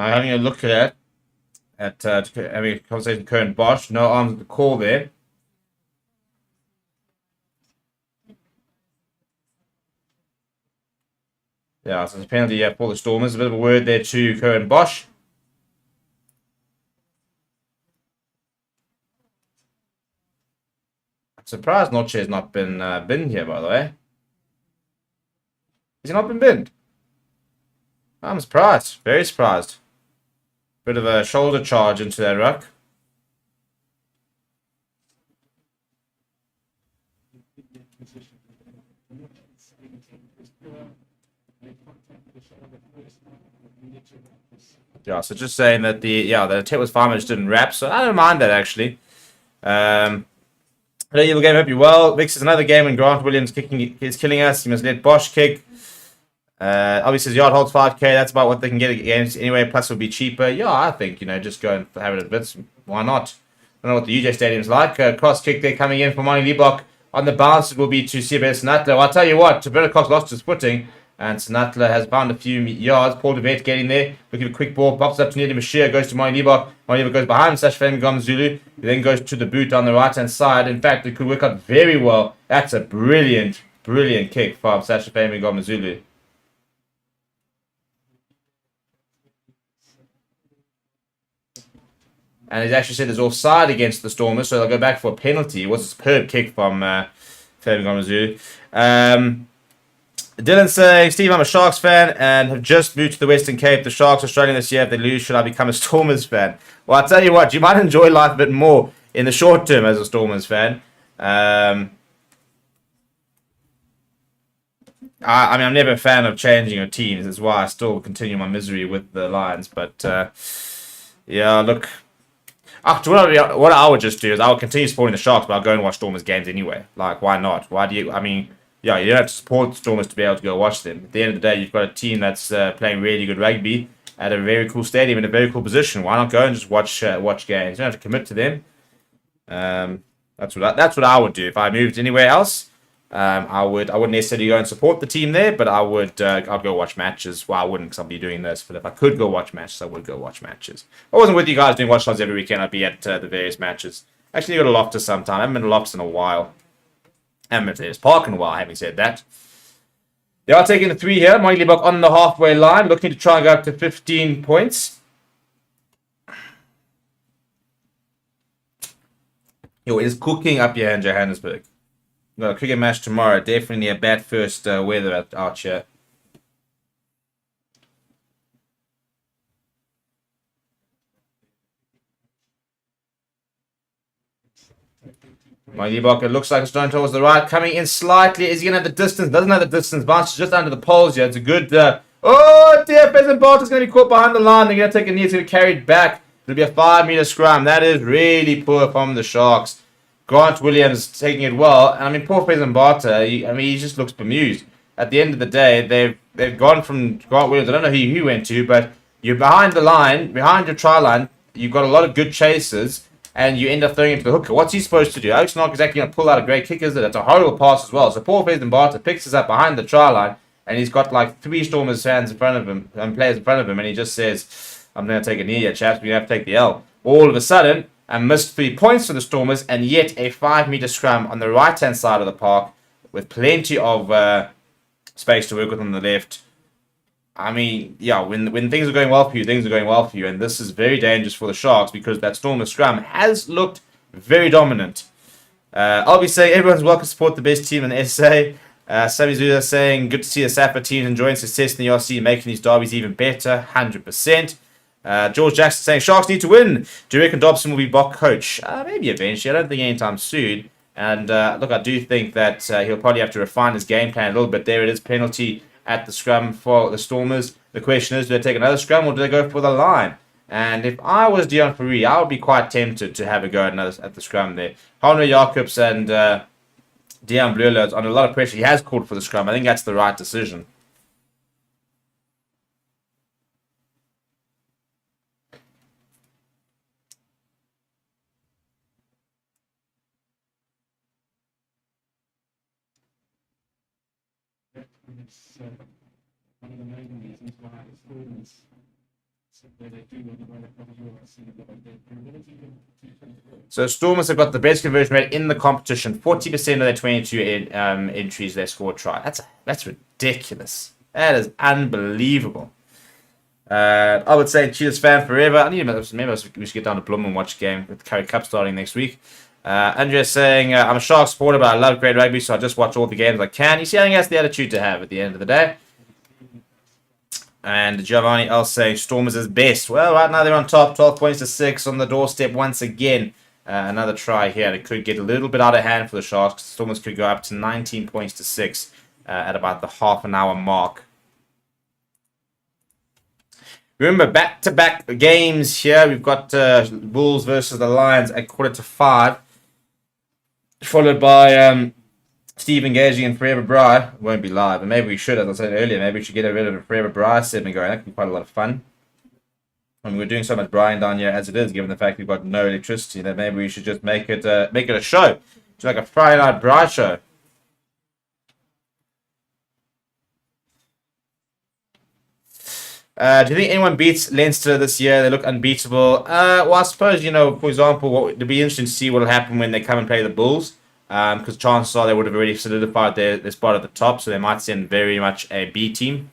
Having a look at having a conversation with Kern Bosch. No arms at the call there. Yeah, so it's a penalty for the Stormers. A bit of a word there to Kern Bosch. I'm surprised Noche has not been binned here, by the way. Has he not been binned? I'm surprised. Very surprised. Bit of a shoulder charge into that ruck. Yeah, so just saying that the attack was fine, but just didn't wrap. So I don't mind that actually. Hello, evil game. Hope you're well. Vix is another game when Grant Williams is killing us. He must let Bosch kick. Obviously, his yard holds 5k. That's about what they can get against anyway. Plus, it'll be cheaper. Yeah, I think just go and have it at bits. Why not? I don't know what the UJ Stadium's like. Cross kick there coming in for Monty Liebach. On the bounce, it will be to CBS Sinatla. Well, I'll tell you what, Tabernacox lost his footing, and Sinatla has found a few yards. Paul DeVet getting there, looking for a quick ball, pops up to Neely Mashir, goes to Monty Liebach. Monty Liebach goes behind Sash Fame Zulu, he then goes to the boot on the right hand side. In fact, it could work out very well. That's a brilliant kick from Sash Fame Zulu. And he's actually said there's offside against the Stormers, so they'll go back for a penalty. It was a superb kick from Fabian Gomezulu. Dylan saying, Steve, I'm a Sharks fan and have just moved to the Western Cape. The Sharks are struggling this year. If they lose, should I become a Stormers fan? Well, I'll tell you what, you might enjoy life a bit more in the short term as a Stormers fan. I mean, I'm never a fan of changing your teams. That's why I still continue my misery with the Lions. But, yeah, look... what I would just do is I would continue supporting the Sharks, but I'll go and watch Stormers games anyway. Like, why not? Why do you... I mean, yeah, you don't have to support Stormers to be able to go watch them. At the end of the day, you've got a team that's playing really good rugby at a very cool stadium in a very cool position. Why not go and just watch games? You don't have to commit to them. That's what I would do if I moved anywhere else. I wouldn't necessarily go and support the team there, but I'd go watch matches. Well, I wouldn't because I'd be doing this, but if I could go watch matches, I would go watch matches. If I wasn't with you guys doing watch every weekend, I'd be at the various matches. Actually, go to Loftus sometime. I haven't been to Loftus in a while. I haven't been to this park in a while, having said that. They are taking the 3 here. Monty Liebach on the halfway line, looking to try and go up to 15 points. Yo, it is cooking up here in Johannesburg. We've got a cricket match tomorrow. Definitely a bad first weather out here. Monty Liebach, it looks like it's going towards the right. Coming in slightly. Is he going to have the distance? Doesn't have the distance. Bounces just under the poles here. It's a good... oh, dear. Pheasant Bart is going to be caught behind the line. They're going to take a knee. It's going to carry it back. It'll be a 5-meter scrum. That is really poor from the Sharks. Grant Williams taking it well. And I mean, poor Pheasant Barter, he just looks bemused. At the end of the day, they've gone from Grant Williams. I don't know who he went to, but you're behind the line, behind your try line. You've got a lot of good chasers. And you end up throwing it to the hooker. What's he supposed to do? Alex not exactly going to pull out a great kick, is it? It's a horrible pass as well. So Paul Pheasant Barter picks us up behind the try line, and he's got like 3 Stormers fans in front of him, and players in front of him, and he just says, I'm going to take a knee here, chaps. We're going to have to take the L. All of a sudden, a missed 3 points for the Stormers, and yet a 5-meter scrum on the right-hand side of the park with plenty of space to work with on the left. I mean, yeah, when things are going well for you, things are going well for you. And this is very dangerous for the Sharks because that Stormer scrum has looked very dominant. I'll be saying everyone's welcome to support the best team in the SA. Sammy Zula saying, good to see the Safa team enjoying success in the URC, making these derbies even better, 100%. George Jackson saying, Sharks need to win. Do you reckon Dobson will be Bok coach? Maybe eventually. I don't think anytime soon. And look, I do think that he'll probably have to refine his game plan a little bit. There it is, penalty at the scrum for the Stormers. The question is, do they take another scrum or do they go for the line? And if I was Dion Fourie, I would be quite tempted to have a go at the scrum there. Henry Jacobs and Dejan Bleuler is under a lot of pressure. He has called for the scrum. I think that's the right decision. One of the main reasons why the Stormers So Stormers have got the best conversion rate in the competition. 40% of their 22 entries they scored try. That's ridiculous. That is unbelievable. I would say Cheetahs fan forever. I need to maybe we should get down to Bloom and watch a game with the Curry Cup starting next week. Andrea's saying, I'm a Sharks supporter, but I love great rugby, so I just watch all the games I can. You see, I think that's the attitude to have at the end of the day. And Giovanni else saying Stormers is best. Well, right now they're on top, 12 points to 6 on the doorstep once again. Another try here, and it could get a little bit out of hand for the Sharks. Stormers could go up to 19 points to 6 at about the half an hour mark. Remember, back-to-back games here. We've got Bulls versus the Lions at 4:45. Followed by Steve engaging in Forever Bry. Won't be live, but maybe we should, as I said earlier, maybe we should get rid of a Forever Bry segment going. That could be quite a lot of fun. I mean, we're doing so much Brian down here as it is, given the fact we've got no electricity, that maybe we should just make it a show. It's like a Friday night Bry show. Do you think anyone beats Leinster this year? They look unbeatable. Well, I suppose, for example, it'd be interesting to see what will happen when they come and play the Bulls. Because chances are they would have already solidified their spot at the top, so they might send very much a B team.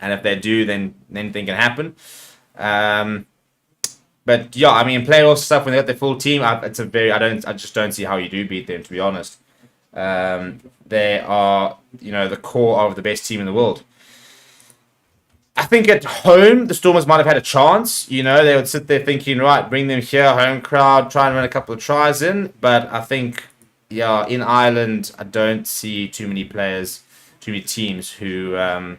And if they do, then anything can happen. But yeah, I mean, playoff stuff when they got their full team, I just don't see how you do beat them, to be honest. They are, the core of the best team in the world. I think at home, the Stormers might have had a chance. They would sit there thinking, right, bring them here, home crowd, try and run a couple of tries in. But I think, in Ireland, I don't see too many teams who've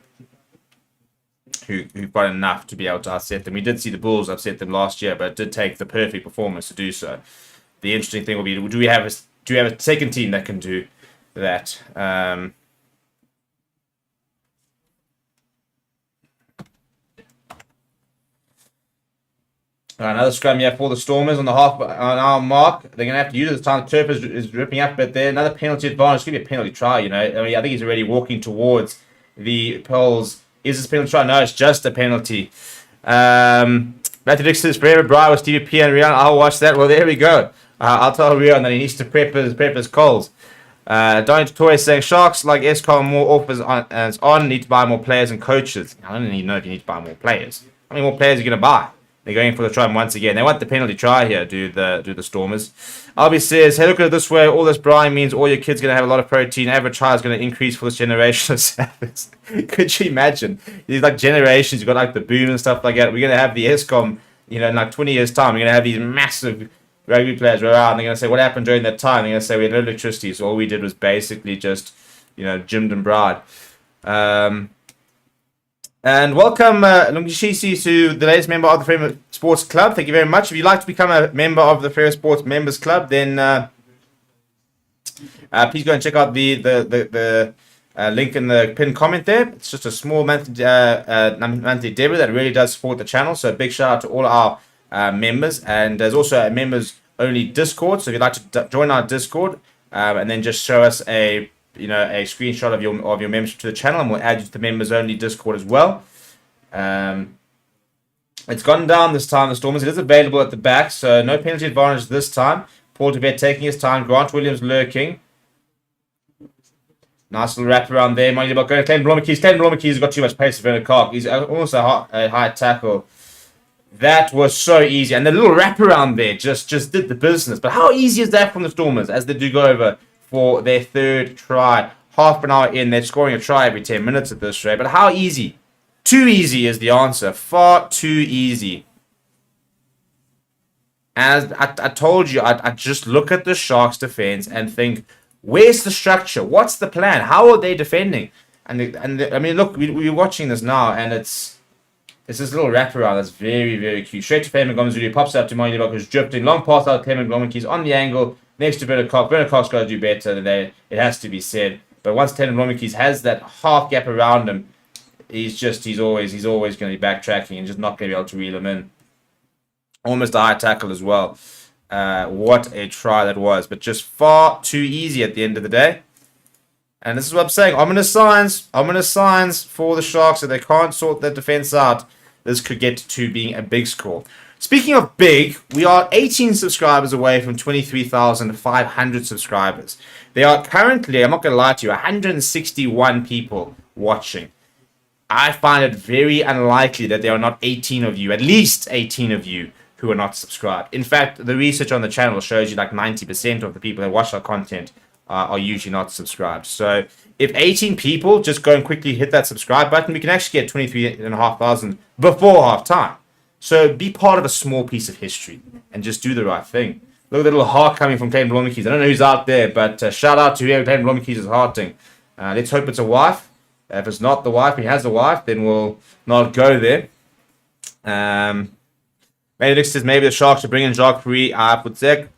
got enough to be able to upset them. We did see the Bulls upset them last year, but it did take the perfect performance to do so. The interesting thing will be, do we have a second team that can do that? Another scrum here for the Stormers on the half an hour mark. They're going to have to use it this time. Turp is ripping up, but there another penalty advantage. It's going to be a penalty try, I think he's already walking towards the poles. Is this penalty try? No, it's just a penalty. Matthew Dixon's Forever Bry with Stevie P and Rian. I'll watch that. Well, there we go. I'll tell Rian that he needs to prep his calls. Don't Toy saying Sharks like Escom more offers as on need to buy more players and coaches. I don't even know if you need to buy more players. How many more players are you going to buy? They're going for the try once again. They want the penalty try here, do the Stormers. Albie says, hey, look at it this way. All this brine means all your kids going to have a lot of protein. Average try is going to increase for this generation of Sabbaths. Could you imagine? These generations, you've got the boom and stuff like that. We're going to have the ESCOM, in 20 years' time. We're going to have these massive rugby players around. They're going to say, what happened during that time? They're going to say, we had no electricity. So all we did was basically just, gymmed and bride. And welcome, Lungishisi, to the latest member of the Freo Sports Club. Thank you very much. If you'd like to become a member of the Freo Sports Members Club, then please go and check out the link in the pinned comment there. It's just a small monthly debit that really does support the channel. So a big shout out to all our members. And there's also a members-only Discord. So if you'd like to join our Discord and then just show us a screenshot of your membership to the channel, and we'll add you to the members only Discord as well. It's gone down this time, the Stormers. It is available at the back, so no penalty advantage this time. Paul DeVette taking his time. Grant Williams lurking. Nice little wrap around there. Mind you, about going to Clayton Blommakeys. Clayton Blommakeys has got too much pace for Werner Kark. He's almost a high tackle. That was so easy. And the little wrap around there just did the business. But how easy is that from the Stormers as they do go over for their third try? Half an hour in, they're scoring a try every 10 minutes at this rate. But how easy? Too easy is the answer. Far too easy. As I told you, I just look at the Sharks defense and think, where's the structure? What's the plan? How are they defending? I mean, look, we're watching this now, and it's this little wraparound that's very, very cute. Straight to Clement Gomezulu, pops out to Moynilock, who's drifting. Long pass out to Clement Gomezulu, on the angle, next to Werner Kark. Werner Kark's got to do better than that, it has to be said. But once Clement Gomezulu has that half gap around him, he's always going to be backtracking and just not going to be able to reel him in. Almost a high tackle as well. What a try that was. But just far too easy at the end of the day. And this is what I'm saying. Ominous signs for the Sharks that they can't sort their defense out. this could get to being a big score. Speaking of big, we are 18 subscribers away from 23,500 subscribers. There are currently, I'm not going to lie to you, 161 people watching. I find it very unlikely that there are not 18 of you, at least 18 of you, who are not subscribed. In fact, the research on the channel shows you like 90% of the people that watch our content are usually not subscribed. So if 18 people just go and quickly hit that subscribe button, we can actually get 23,500 before half time. So be part of a small piece of history and just do the right thing. Look at the little heart coming from Clayton Blomikeys. I don't know who's out there, but shout out to whoever Clayton Blomikeys is hearting. Let's hope it's a wife. If it's not the wife, he has a wife, then we'll not go there. Maybe Nick says maybe the Sharks should bring in Jacques Free. I would say.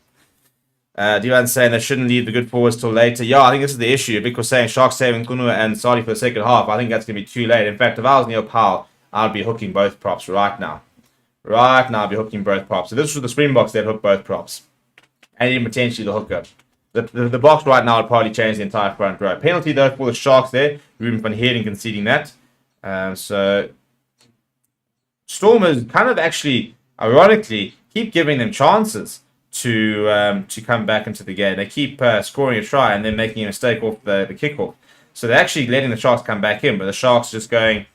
Divan's saying they shouldn't leave the good forwards till later. Yeah, I think this is the issue. Vic was saying Sharks saving Kunu and Sadi for the second half. I think that's going to be too late. In fact, if I was Neil Powell, I'd be hooking both props right now. Right now, I'd be hooking both props. If this was the Springboks, they'd hook both props. And even potentially the hooker. The box right now would probably change the entire front row. Penalty, though, for the Sharks there. Ruben van Heerden conceding that. So, Stormers kind of actually, ironically, keep giving them chances to come back into the game. They keep scoring a try and then making a mistake off the kickoff. So they're actually letting the Sharks come back in, but the Sharks just going,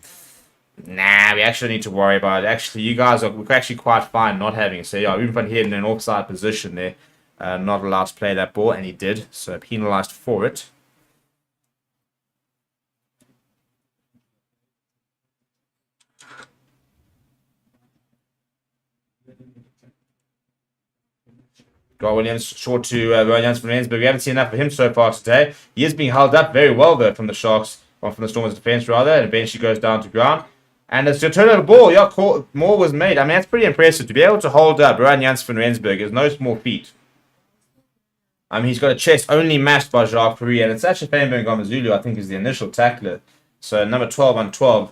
nah, we actually need to worry about it. Actually, you guys are actually quite fine not having it. So yeah, Ruben van Heerden in an offside position there, not allowed to play that ball, and he did, so penalised for it. Got Williams short to Rowan Jansen from Rensburg. We haven't seen enough of him so far today. He is being held up very well, though, from the Sharks, or from the Stormers' defence, rather, and eventually goes down to ground. And it's a turnover ball. Yeah, more was made. I mean, that's pretty impressive. To be able to hold up Rowan Jansen from Rensburg is no small feat. I mean, he's got a chest only matched by Jacques Fourie, and it's actually Fane Ngomazulu, I think, is the initial tackler. So, number 12 on 12.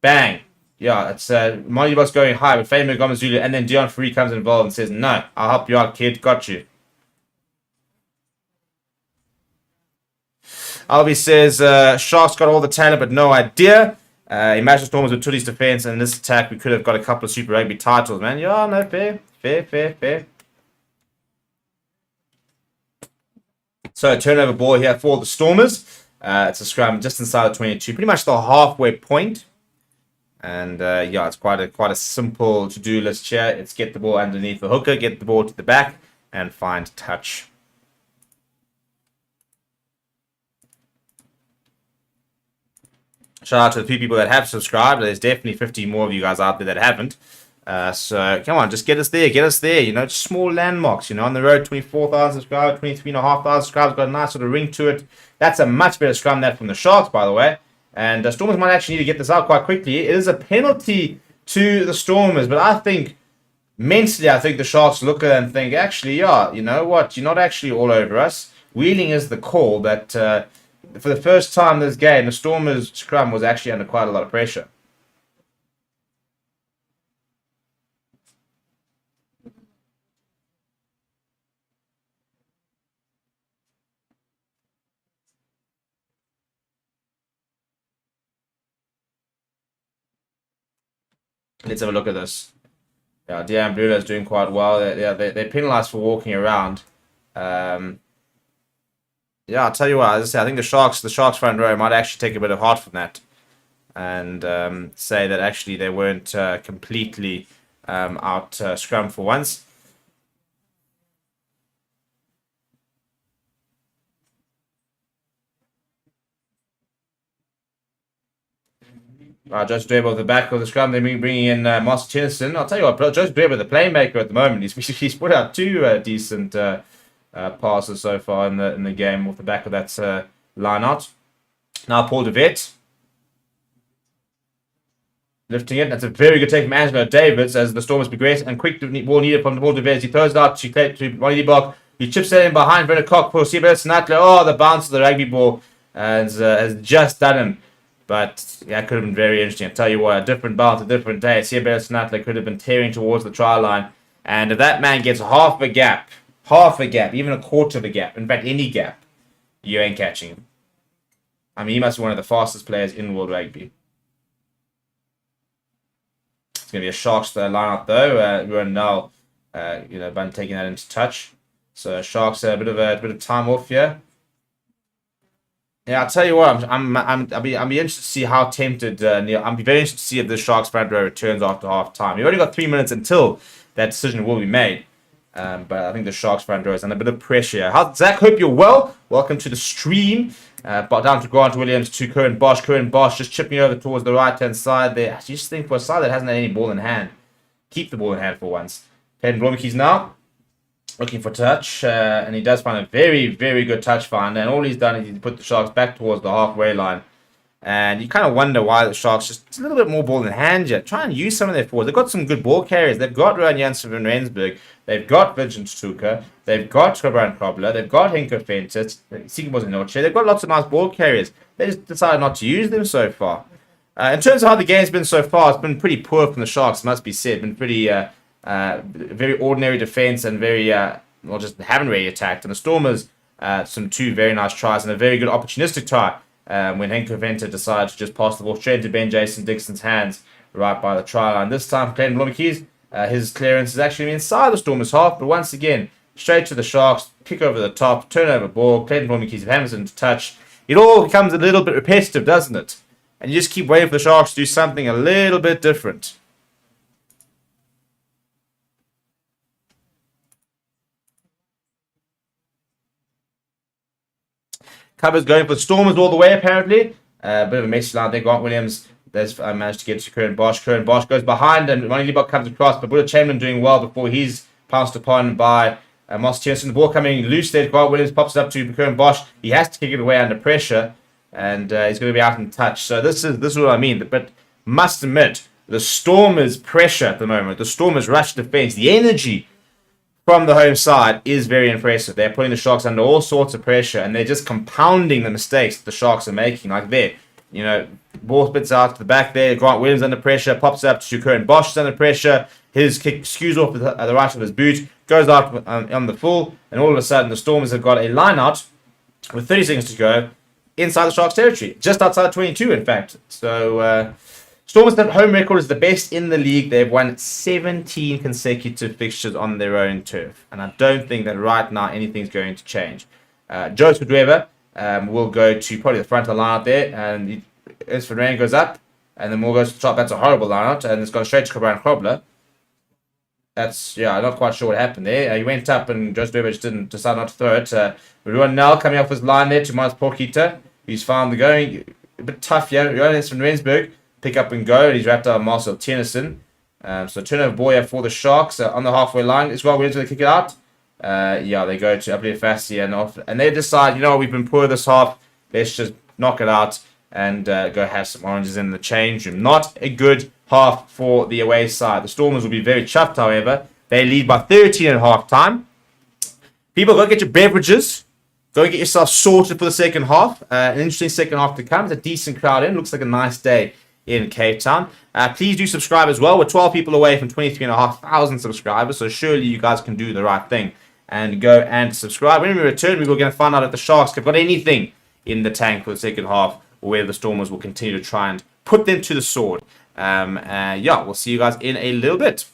Bang. Yeah, it's Mollybox going high with Fane Ngomazulu, and then Dion Fourie comes involved and says, no, I'll help you out, kid. Got you. Albie says, Sharks got all the talent, but no idea. Imagine Stormers with Tully's defense, and in this attack, we could have got a couple of Super Rugby titles, man. Yeah, no, fair. So, turnover ball here for the Stormers. It's a scrum just inside the 22, pretty much the halfway point. And yeah, it's quite a simple to-do list here. It's get the ball underneath the hooker, get the ball to the back, and find touch. Shout out to the few people that have subscribed. There's definitely 50 more of you guys out there that haven't. So come on, just get us there. You know, just small landmarks. You know, on the road, 24,000 subscribers, 23,500 subscribers. Got a nice sort of ring to it. That's a much better scrum than that from the Sharks, by the way. And the Stormers might actually need to get this out quite quickly. It is a penalty to the Stormers, but I think mentally, the Sharks look at it and think, actually, yeah, you know what? You're not actually all over us. Wheeling is the call, but for the first time this game, the Stormers' scrum was actually under quite a lot of pressure. Let's have a look at this. Yeah, Dejan Blula is doing quite well. They're penalised for walking around. Yeah, I'll tell you what. As I say, I think the Sharks front row might actually take a bit of heart from that, and say that actually they weren't completely out scrum for once. Joseph Dwebo at the back of the scrum. They're bringing in Master Chenison. I'll tell you what, Joseph Dwebo, the playmaker at the moment, he's put out two decent passes so far in the game off the back of that line out. Now Paul de Vet lifting it. That's a very good take from Angelo Davids as the Stormers progress, and quick ball needed from Paul de Vet. He throws it out to Ronnie Debach. He chips it in behind Brennan Cock for Sibel Sinatla. Oh, the bounce of the rugby ball has just done him. But yeah, it could have been very interesting. I'll tell you what, a different bounce, a different day. Sibel Sinatla could have been tearing towards the try line. And if that man gets half a gap, even a quarter of a gap, in fact, any gap, you ain't catching him. I mean, he must be one of the fastest players in World Rugby. It's going to be a Sharks line out though. Ruan now, Bun taking that into touch. So Sharks a bit of time off here. Yeah, I'll tell you what. I'll be interested to see how tempted Neil. I'll be very interested to see if the Sharks front row returns after half time. You've only got 3 minutes until that decision will be made. But I think the Sharks front row is under a bit of pressure. Zach, hope you're well. Welcome to the stream. Down to Grant Williams to Curran Bosch. Curran Bosch just chipping over towards the right hand side there. I just think for a side that hasn't had any ball in hand, keep the ball in hand for once. Peyton Blomkeys now looking for touch, and he does find a very, very good touch find. And all he's done is he's put the Sharks back towards the halfway line. And you kind of wonder why the Sharks just a little bit more ball in hand yet. Try and use some of their forwards. They've got some good ball carriers. They've got Rowan Janssen van Rensburg. They've got Vincent Stuka. They've got Krabran Krobler. They've got Henko Fentis. They've got lots of nice ball carriers. They just decided not to use them so far. In terms of how the game's been so far, it's been pretty poor from the Sharks, must be said. Been pretty very ordinary defense and very just haven't really attacked. And the Stormers, some 2 very nice tries and a very good opportunistic try. When Henko Venter decided to just pass the ball straight into Ben Jason Dixon's hands right by the try line. This time, Clayton Blomkeys, his clearance is actually inside the Stormers' half, but once again, straight to the Sharks, kick over the top, turnover ball, Clayton Blomkeys hammers into touch. It all becomes a little bit repetitive, doesn't it? And you just keep waiting for the Sharks to do something a little bit different. Covers going for the Stormers all the way, apparently. A bit of a messy line there. Grant Williams there's managed to get to Curran Bosch. Curran Bosch goes behind, and Ronnie Liebach comes across. But Buddha Chamberlain doing well before he's pounced upon by Moss Tierson. The ball coming loose there. Grant Williams pops it up to Curran Bosch. He has to kick it away under pressure, and he's going to be out in touch. So this is what I mean. But must admit, the Stormers' pressure at the moment, the Stormers' rush defense, the energy from the home side is very impressive. They're putting the Sharks under all sorts of pressure, and they're just compounding the mistakes that the Sharks are making. Like there, ball spits out to the back there. Grant Williams under pressure, pops up to Curran Bosch under pressure. His kick skews off at the right of his boot, goes out on the full, and all of a sudden the Stormers have got a line out with 30 seconds to go inside the Sharks territory, just outside 22 in fact. So Stormers' home record is the best in the league. They've won 17 consecutive fixtures on their own turf. And I don't think that right now anything's going to change. Joe Sudweba will go to probably the front of the line out there. And Ernst van Rijn goes up. And then Moore goes to the top. That's a horrible line out. And it's gone straight to Krabran Krobler. I'm not quite sure what happened there. He went up and Joe Sudweba just didn't decide not to throw it. Ruan Nel coming off his line there to Miles Porkita. He's found the going. A bit tough here. Ernst van Rensburg. Pick up and go. He's wrapped up Marcel Tennyson. So turnover ball here for the Sharks on the halfway line. It's well willing to kick it out. They go to Abdi Fassi and off, and they decide, we've been poor this half. Let's just knock it out and go have some oranges in the change room. Not a good half for the away side. The Stormers will be very chuffed, however. They lead by 13 at half time. People, go get your beverages. Go get yourself sorted for the second half. An interesting second half to come. It's a decent crowd in. Looks like a nice day in Cape Town. Please do subscribe as well. We're 12 people away from 23,500 subscribers, so surely you guys can do the right thing and go and subscribe. When we return, we're going to find out if the Sharks have got anything in the tank for the second half, or whether the Stormers will continue to try and put them to the sword. We'll see you guys in a little bit.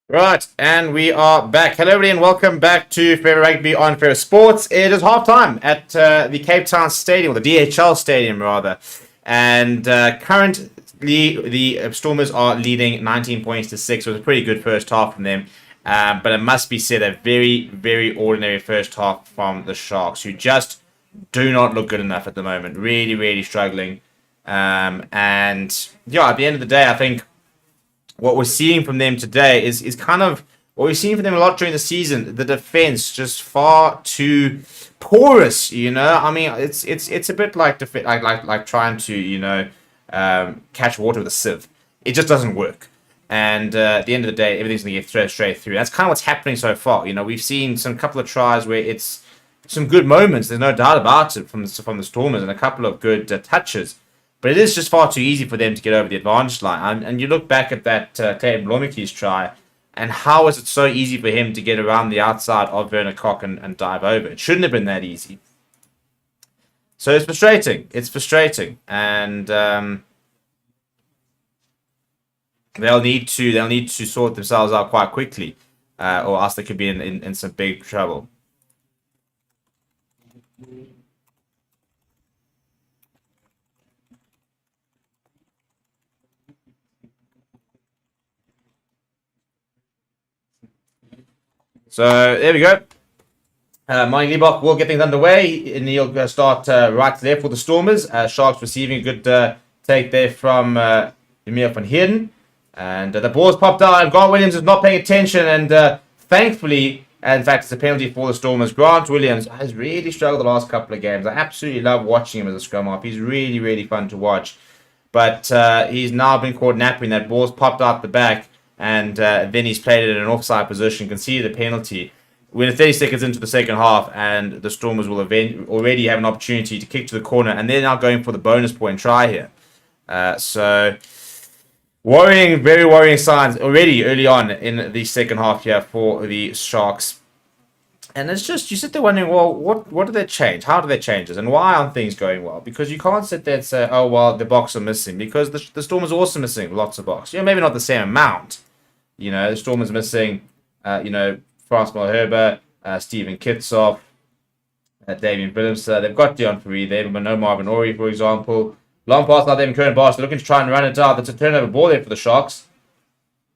Right, and we are back. Hello, everybody, and welcome back to Fair Rugby on Fair Sports. It is half time at the Cape Town Stadium, or the DHL Stadium, rather. And currently, the Stormers are leading 19 points to 6. It was a pretty good first half from them. But it must be said, a very, very ordinary first half from the Sharks, who just do not look good enough at the moment. Really, really struggling. And yeah, at the end of the day, I think what we're seeing from them today is kind of what we've seen from them a lot during the season. The defense just far too porous. I mean, it's a bit like like trying to catch water with a sieve. It just doesn't work. And at the end of the day, everything's going to get thrown straight through. That's kind of what's happening so far. We've seen some couple of tries where it's some good moments. There's no doubt about it from the Stormers, and a couple of good touches. But it is just far too easy for them to get over the advantage line. And you look back at that Clayton Blomicky's try, and how is it so easy for him to get around the outside of Werner Koch and dive over? It shouldn't have been that easy. So it's frustrating. It's frustrating. And they'll need to sort themselves out quite quickly, or else they could be in some big trouble. So there we go. Mike Liebach will get things underway, and he'll start right there for the Stormers. Sharks receiving a good take there from Emil van Heerden. And the ball's popped out, and Grant Williams is not paying attention. And thankfully, in fact, it's a penalty for the Stormers. Grant Williams has really struggled the last couple of games. I absolutely love watching him as a scrum half. He's really, really fun to watch. But he's now been caught napping. That ball's popped out the back. And then he's played it in an offside position, conceded a penalty. We're 30 seconds into the second half, and the Stormers will already have an opportunity to kick to the corner, and they're now going for the bonus point try here. So, very worrying signs already early on in the second half here for the Sharks. And it's just, you sit there wondering, well, what do they change? How do they change this? And why aren't things going well? Because you can't sit there and say, oh, well, the box are missing. Because the Stormers are also missing lots of box. Maybe not the same amount. The Stormers missing, Frans Malherbe, Steven Kitsoff, Damien Willems. They've got Dion Fourie there, but no Marvin Ori, for example. Long pass now, David Curran Bosch. They're looking to try and run it out. That's a turnover ball there for the Sharks.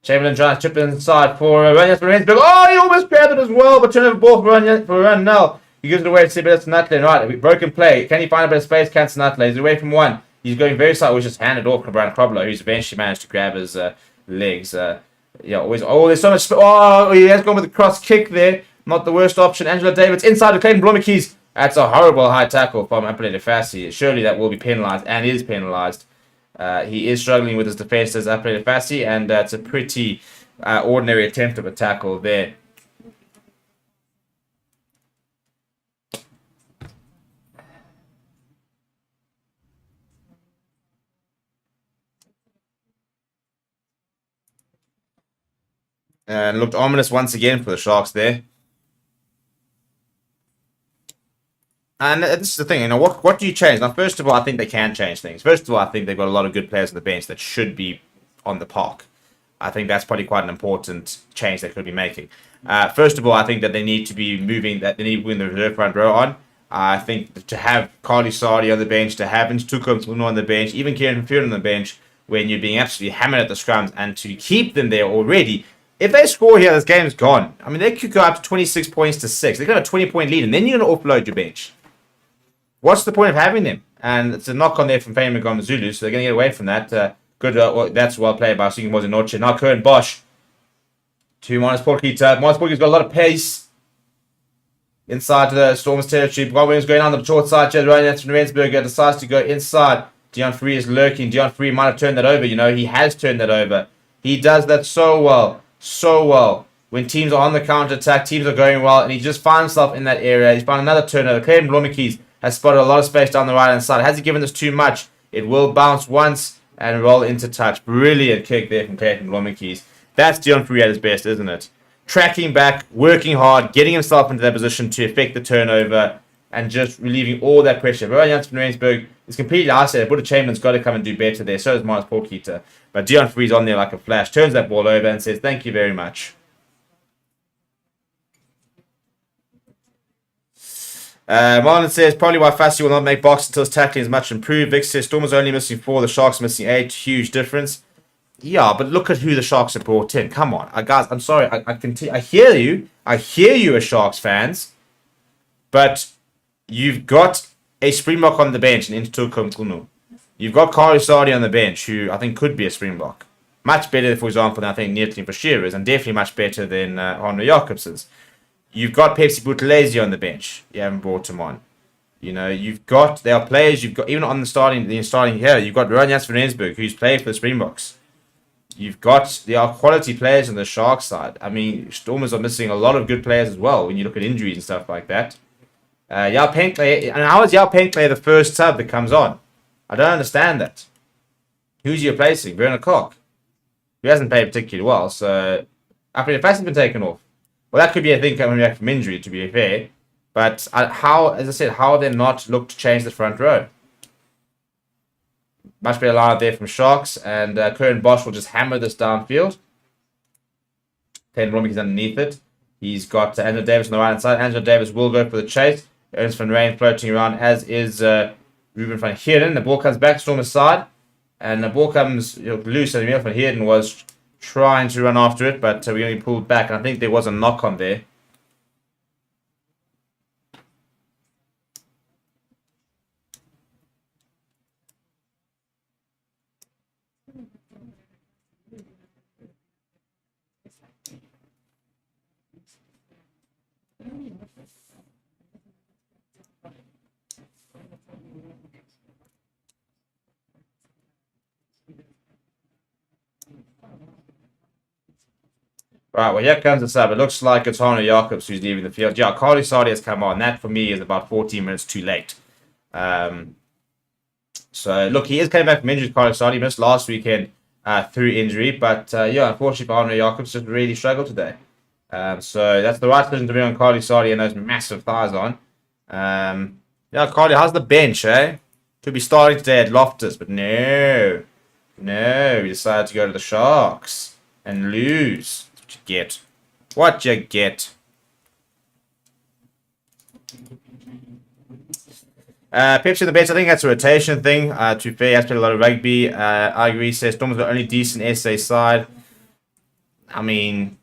Chamberlain trying to chip inside for Rensburg. Oh, he almost grabbed it as well, but turnover ball for Run now. He gives it away to Sebastian Nutley. Right, broken play. Can he find a bit of space? Can't Nutley. He's away from one. He's going very side, which just handed off to Brian Krobler, who's eventually managed to grab his legs. Always. Oh, there's so much. Oh, he has gone with the cross kick there. Not the worst option. Angela Davids inside to Clayton Blomicky's. That's a horrible high tackle from Apelele Fassi. Surely that will be penalised, and is penalised. He is struggling with his defence as Apelele Fassi, and it's a pretty ordinary attempt of a tackle there. And looked ominous once again for the Sharks there. And this is the thing, what do you change? Now, first of all, I think they can change things. First of all, I think they've got a lot of good players on the bench that should be on the park. I think that's probably quite an important change they could be making. First of all, I think that they need to be moving the reserve front row on. I think to have Carly Sardi on the bench, to have Ntukum on the bench, even Kieran Field on the bench, when you're being absolutely hammered at the scrums, and to keep them there already. If they score here, this game's gone. I mean, they could go up to 26 points to 6. They've got a 20-point lead, and then you're going to offload your bench. What's the point of having them? And it's a knock on there from Fame and Zulu, so they're going to get away from that. That's well played by Singing Mozinoche. Now Curran Bosch to Monas Porkita. Monas Porkita's got a lot of pace inside to the Stormers territory. Grant Williams going on the short side. That's from Rensburger decides to go inside. Dion Fourie is lurking. Dion Fourie might have turned that over. He has turned that over. He does that so well. So well. When teams are on the counter-attack, teams are going well, and he just finds himself in that area. He's found another turnover. Clayton Blomicky's has spotted a lot of space down the right-hand side. Has he given this too much? It will bounce once and roll into touch. Brilliant kick there from Clayton Blomicky's. That's Dion Fourie at his best, isn't it? Tracking back, working hard, getting himself into that position to effect the turnover. and just relieving all that pressure. Rowan Janssen from Rensburg is completely isolated. Buddha Chamberlain's got to come and do better there. So does Miles Porkeeter. But Dion Free's on there like a flash, turns that ball over and says, thank you very much. Marlon says, probably why Fassi will not make box until his tackling is much improved. Vic says, Stormers only missing 4, the Sharks missing 8. Huge difference. Yeah, but look at who the Sharks have brought in. Come on. Guys, I'm sorry. I hear you. I hear you as Sharks fans. But you've got a Springbok on the bench in Intukum Kunu. You've got Kari Sardi on the bench, who I think could be a Springbok. Much better, for example, than I think Neertlin Bashir is, and definitely much better than Henry Jacobson's. You've got Pepsi Buthelezi on the bench. You haven't brought him on. You know, there are players, you've got, even on the starting here, you've got Rowan Janssen van Rensburg, who's played for the Springboks. There are quality players on the Sharks side. I mean, Stormers are missing a lot of good players as well when you look at injuries and stuff like that. Yao Penkley, and how is Yao Penkley the first sub that comes on? I don't understand that. Who's he replacing? Werner Koch. He hasn't played particularly well, so Apple Fassi been taken off. Well, that could be a thing coming back from injury, to be fair. But how have they not looked to change the front row? Much better line there from Sharks, and Curran Bosch will just hammer this downfield. Ken Romig is underneath it. He's got Angelo Davis on the right hand side. Angelo Davis will go for the chase. Ernst van Rijn floating around, as is Ruben van Heerden. The ball comes back Stormers side, and the ball comes loose, and Emil van Heerden was trying to run after it, but we only pulled back, and I think there was a knock on there. Right, well, here comes the sub. It looks like it's Arno Jacobs who's leaving the field. Yeah, Carly Sardi has come on. That, for me, is about 14 minutes too late. So, look, he is coming back from injury, Carly Sardi. Missed last weekend through injury. But, yeah, unfortunately for Arno Jacobs, just really struggled today. So, that's the right decision to be on Carly Sardi and those massive thighs on. Yeah, Carly, how's the bench, eh? Could be starting today at Loftus, but no. No, he decided to go to the Sharks and lose. What you get. Pepsi on the bench, I think that's a rotation thing. To be fair, he has played a lot of rugby. I agree, says Stormers are the only decent SA side. I mean,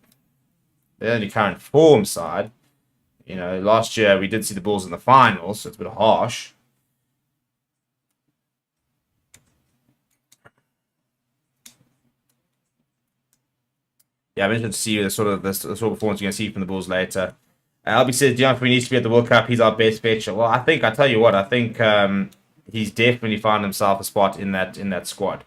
they're the only current form side. You know, last year we did see the Bulls in the finals, so it's a bit harsh. Yeah, I'm interested to see the sort of performance you're going to see from the Bulls later. Albie says Dion Free needs to be at the World Cup. He's our best bet. Well, I tell you what, I think he's definitely found himself a spot in that squad.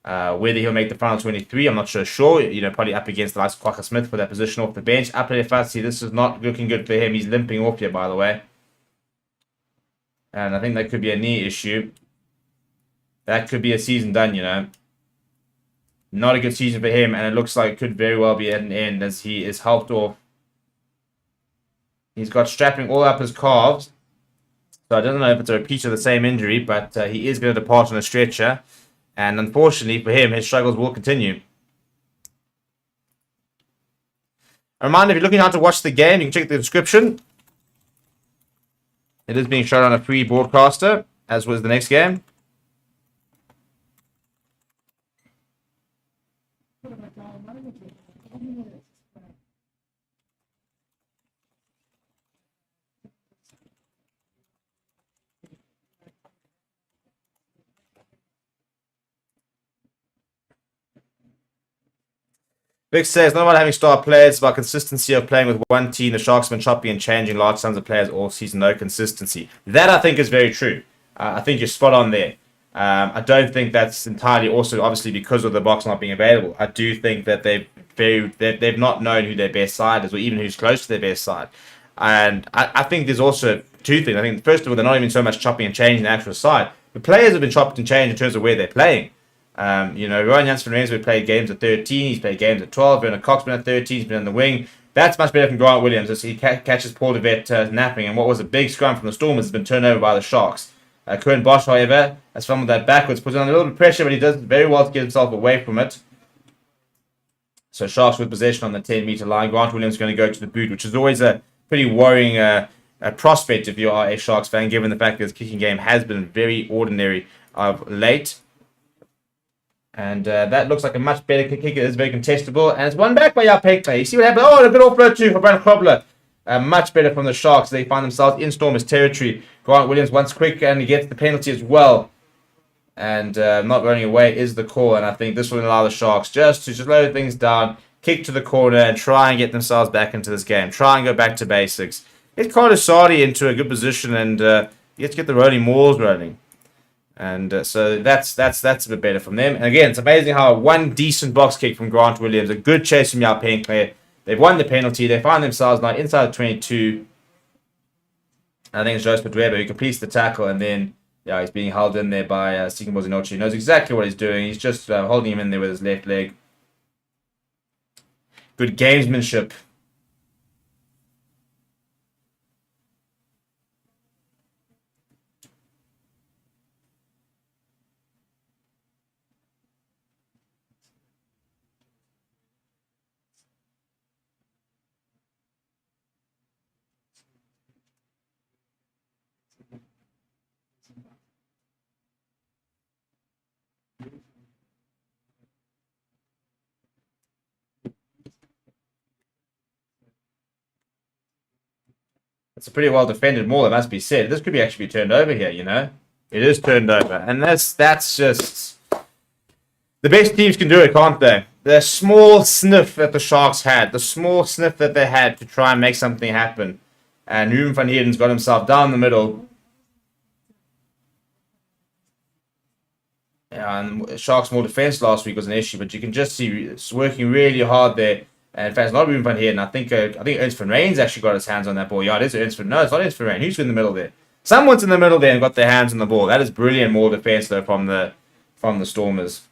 Whether he'll make the final 23, I'm not sure. You know, probably up against the likes of Quaka Smith for that position off the bench. Apple Fassi, this is not looking good for him. He's limping off here, by the way. And I think that could be a knee issue. That could be a season done, you know. Not a good season for him, and it looks like it could very well be at an end as he is helped off. He's got strapping all up his calves. So I don't know if it's a repeat of the same injury, but he is going to depart on a stretcher. And unfortunately for him, his struggles will continue. A reminder, if you're looking how to watch the game, you can check the description. It is being shown on a free broadcaster, as was the next game. Vic says, not about having star players, it's about consistency of playing with one team. The Sharks have been choppy and changing large sums of players all season, no consistency. That, I think, is very true. I think you're spot on there. I don't think that's entirely also, obviously, because of the box not being available. I do think that they've not known who their best side is, or even who's close to their best side. And I think there's also two things. I think, first of all, they're not even so much chopping and changing the actual side. The players have been chopped and changed in terms of where they're playing. You know, Rowan Janssen van Rensburg played games at 13, he's played games at 12, Werner Cox been at 13, he's been on the wing. That's much better from Grant Williams as he catches Paul DeVette napping. And what was a big scrum from the Stormers has been turned over by the Sharks. Cohen Bosch, however, has fumbled that backwards, puts on a little bit of pressure, but he does very well to get himself away from it. So Sharks with possession on the 10-meter line. Grant Williams is going to go to the boot, which is always a pretty worrying prospect if you are a Sharks fan, given the fact that his kicking game has been very ordinary of late. And that looks like a much better kick. It is very contestable. And it's one back by Yapekla. You see what happened? Oh, a good offload too for Brandon Krobler. Much better from the Sharks. They find themselves in Stormers territory. Grant Williams once quick and he gets the penalty as well. And not running away is the call. And I think this will allow the Sharks just to slow things down, kick to the corner and try and get themselves back into this game. Try and go back to basics. Get Carter Sardi into a good position and let's get the rolling mauls rolling. And so that's a bit better from them. And again, it's amazing how one decent box kick from Grant Williams, a good chase from Yao Penkler. They've won the penalty. They find themselves now inside the 22. I think it's Joseph Dweba who completes the tackle, and then he's being held in there by Stephen Bozinochi. He knows exactly what he's doing. He's just holding him in there with his left leg. Good gamesmanship. It's a pretty well defended maul, it must be said. This could actually be turned over here, you know. It is turned over. And that's just... The best teams can do it, can't they? The small sniff that the Sharks had. The small sniff that they had to try and make something happen. And Ruben van Heerden's got himself down the middle. Yeah, and Sharks' more defense last week was an issue, but you can just see it's working really hard there. And in fact, it's not Ruben van Heerden. I think Ernst van Ryn's actually got his hands on that ball. Yeah, it is Ernst van... No, it's not Ernst van Ryn. Who's in the middle there? Someone's in the middle there and got their hands on the ball. That is brilliant more defense though from the Stormers.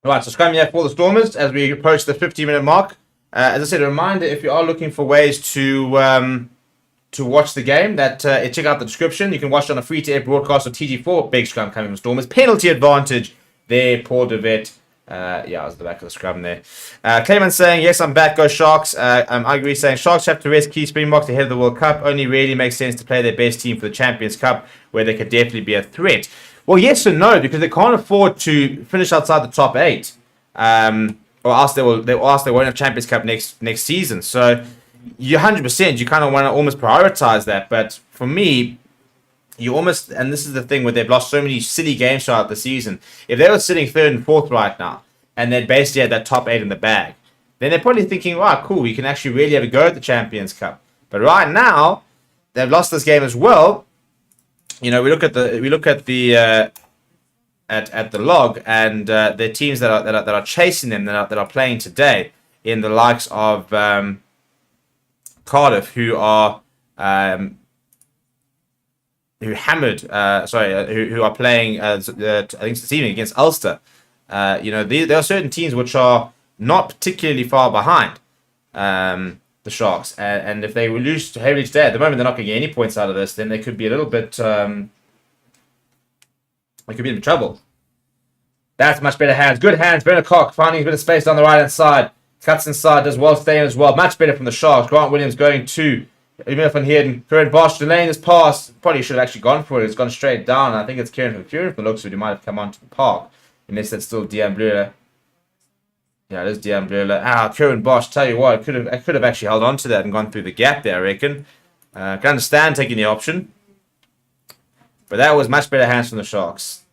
Right, so scrum here for the Stormers as we approach the 50-minute mark. As I said, a reminder, if you are looking for ways to watch the game, check out the description. You can watch it on a free-to-air broadcast of TG4. Big scrum coming from Stormers. Penalty advantage there, Paul DeVette. I was at the back of the scrum there. Clayman saying, yes, I'm back, go Sharks. I agree saying, Sharks have to rest key Springboks ahead of the World Cup. Only really makes sense to play their best team for the Champions Cup, where they could definitely be a threat. Well, yes and no, because they can't afford to finish outside the top 8. Or else they won't have Champions Cup next season. So you 100%, you kind of want to almost prioritize that. But for me, you almost, and this is the thing where they've lost so many silly games throughout the season. If they were sitting 3rd and 4th right now, and they basically had that top 8 in the bag, then they're probably thinking, right, cool, we can actually really have a go at the Champions Cup. But right now, they've lost this game as well. You know, we look at the log, and the teams that are chasing them, that are playing today, in the likes of Cardiff, who are who are playing I think it's this evening against Ulster. There are certain teams which are not particularly far behind the Sharks, and if they will lose heavily today, at the moment they're not going to get any points out of this, then they could be a little bit they could be in trouble. That's much better hands. Good hands. Bernard Cock finding a bit of space down the right hand side. Cuts inside, does well, staying as well. Much better from the Sharks. Grant Williams going to Emil van Heerden. Kieran Bosch delaying this pass. Probably should have actually gone for it. It's gone straight down. I think it's Kieran van Heerden from the looks of it. He might have come onto the park. Unless that's still Dejan Bleuler. Yeah, it is Dejan Bleuler. Kieran Bosch, tell you what, I could have actually held on to that and gone through the gap there, I reckon. Can understand taking the option. But that was much better hands from the Sharks.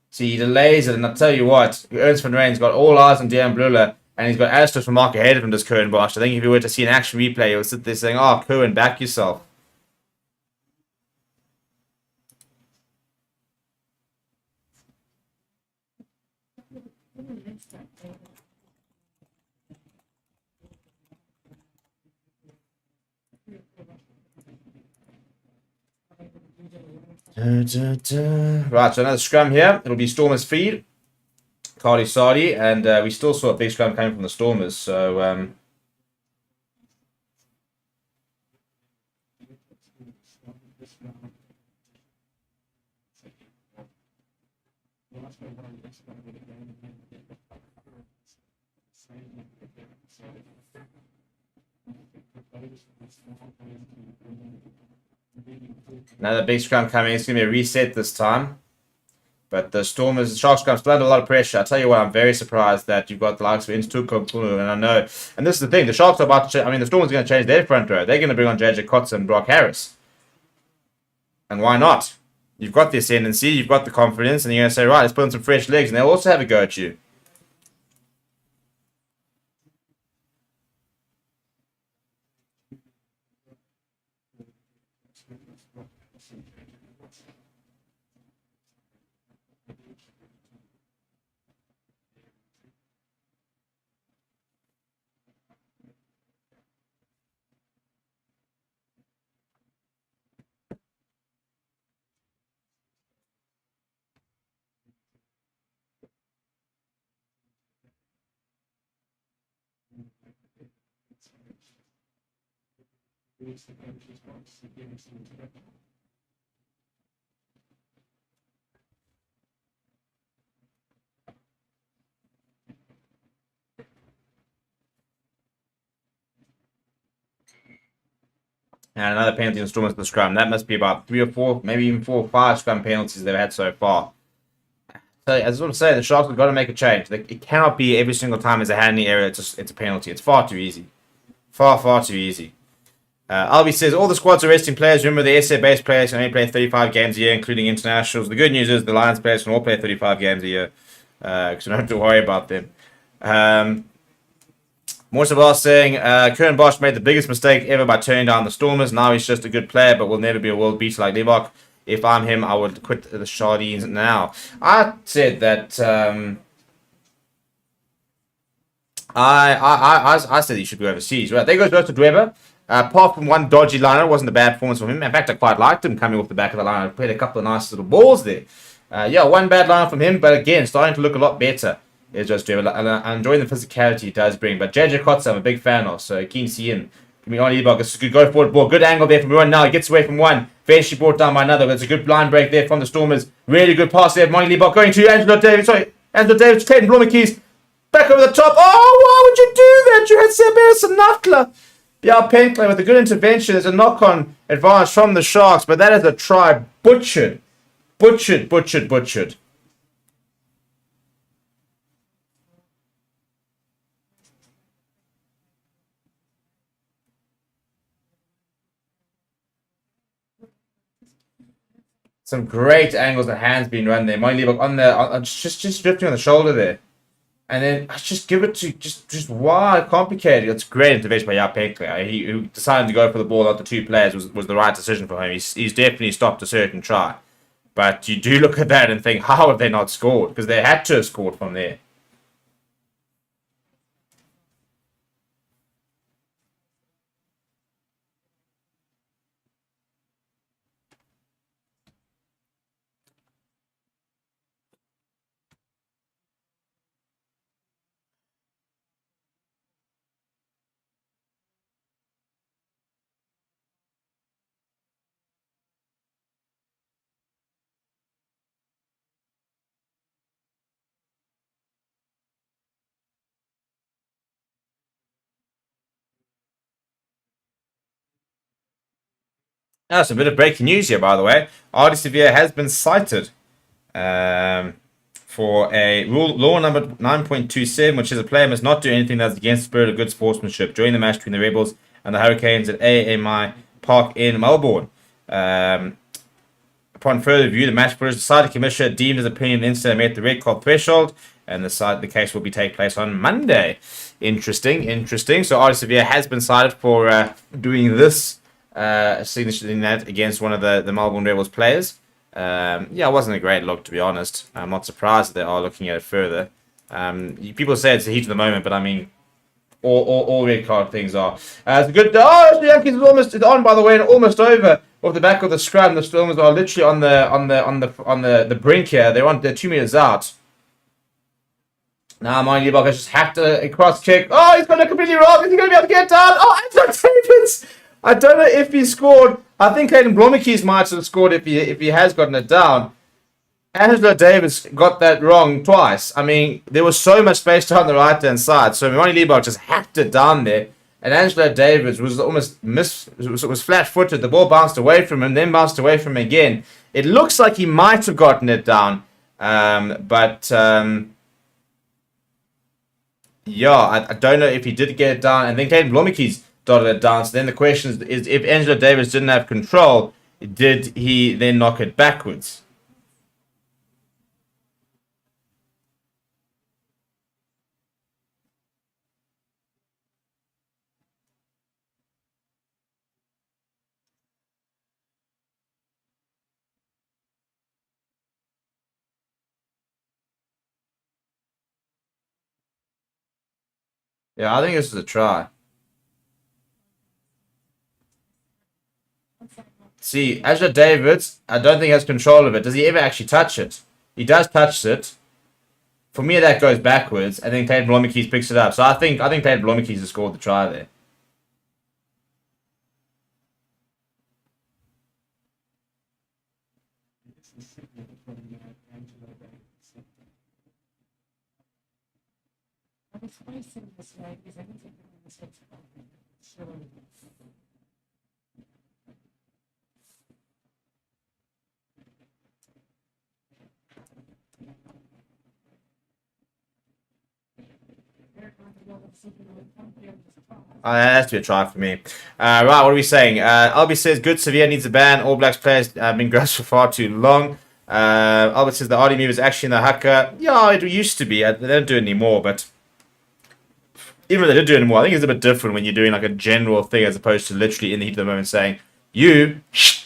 See, he delays it, and I'll tell you what, Ernst van Ryn's got all eyes on Dejan Blula, and he's got Alistair from Mark ahead of him, this Curran Bosch. I think if you were to see an action replay, you'll sit there saying, oh, Curran, back yourself. Right, so another scrum here. It'll be Stormers feed. Cardi Sardi, and we still saw a big scrum coming from the Stormers, so another big scrum coming. It's going to be a reset this time. But the Stormers, the Sharks scrum still under a lot of pressure. I tell you what, I'm very surprised that you've got the likes of Instuko, and I know, and this is the thing, the Sharks are about to, the Stormers are going to change their front row. They're going to bring on JJ Kotze and Brock Harris. And why not? You've got the ascendancy, you've got the confidence, and you're going to say, right, let's put in some fresh legs, and they'll also have a go at you. And another penalty on Stormers for the scrum. That must be about 3 or 4, maybe even 4 or 5 scrum penalties they've had so far. So, as I was saying, the Sharks have got to make a change. It cannot be every single time there's a handling area, it's a penalty. It's far too easy. Far, far too easy. Albie says, all the squads are resting players. Remember, the SA-based players can only play 35 games a year, including internationals. The good news is the Lions players can all play 35 games a year, because you don't have to worry about them. Morsabal saying, Curran Bosch made the biggest mistake ever by turning down the Stormers. Now he's just a good player, but will never be a world beater like Lebok. If I'm him, I would quit the Shardines now. I said that... I said he should be overseas. Right, there goes to Dweber. Apart from one dodgy liner, it wasn't a bad performance from him. In fact, I quite liked him coming off the back of the line. Played a couple of nice little balls there. One bad line from him, but again, starting to look a lot better. Is just Dweber. I'm enjoying the physicality he does bring. But JJ Kotze, I'm a big fan of, so keen to see him. On Ebog, it's a good go forward ball. Good angle there from one. Now he gets away from one. Eventually brought down by another. It's a good blind break there from the Stormers. Really good pass there. Monty Lebok going to Angelo Davis. Angelo Davis, Clayton Blommerkeys. Back over the top. Oh, why would you do that? You had Sebastian Nachtler. Yeah, Penkler with a good intervention. There's a knock-on advantage from the Sharks, but that is a try butchered. Butchered. Some great angles and hands being run there. Monty Lebok on the just drifting on the shoulder there. And then just give it to just why complicated. It's great intervention by Penkler. He decided to go for the ball out the two players was the right decision for him. He's definitely stopped a certain try. But you do look at that and think, how have they not scored? Because they had to have scored from there. That's a bit of breaking news here, by the way. Artie Severe has been cited for a law number 9.27, which is a player must not do anything that's against the spirit of good sportsmanship during the match between the Rebels and the Hurricanes at AMI Park in Melbourne. Upon further review, the match decided commissioner deemed his opinion the incident met the red card threshold, and the case will be take place on Monday. Interesting. So Artie Severe has been cited for doing this signature in that against one of the Melbourne Rebels players. It wasn't a great look, to be honest. I'm not surprised that they are looking at it further. People say it's the heat of the moment, but I mean, all red card things are. It's good. The Yankees is almost on, by the way, and almost over. Off the back of the scrum, the Stormers are literally on the brink here. They're 2 meters out. Now, mind you, Ibaka just hacked a cross kick. Oh, he's got it completely wrong. Is he going to be able to get down? Oh, Angelo Davids! I don't know if he scored. I think Hayden Blomekes might have scored if he has gotten it down. Angelo Davids got that wrong twice. I mean, there was so much space down the right-hand side. So Ronnie Liebach just hacked it down there. And Angelo Davids was almost was flat-footed. The ball bounced away from him, then bounced away from him again. It looks like he might have gotten it down. I don't know if he did get it down. And then Caden Blomekes dotted it down. So then the question is if Angelo Davids didn't have control, did he then knock it backwards? Yeah, I think this is a try. See, Angelo Davids, I don't think has control of it. Does he ever actually touch it? He does touch it. For me, that goes backwards, and then Clayton Blomekes picks it up. So I think Clayton Blomekes has scored the try there. That has to be a try for me. Right, what are we saying? Albie says, good Sevilla needs a ban. All Blacks players have been grasped for far too long. Albert says, the Artie move is actually in the haka. Yeah, it used to be. They don't do it anymore, but even if they did do it anymore, I think it's a bit different when you're doing like a general thing as opposed to literally in the heat of the moment saying, it's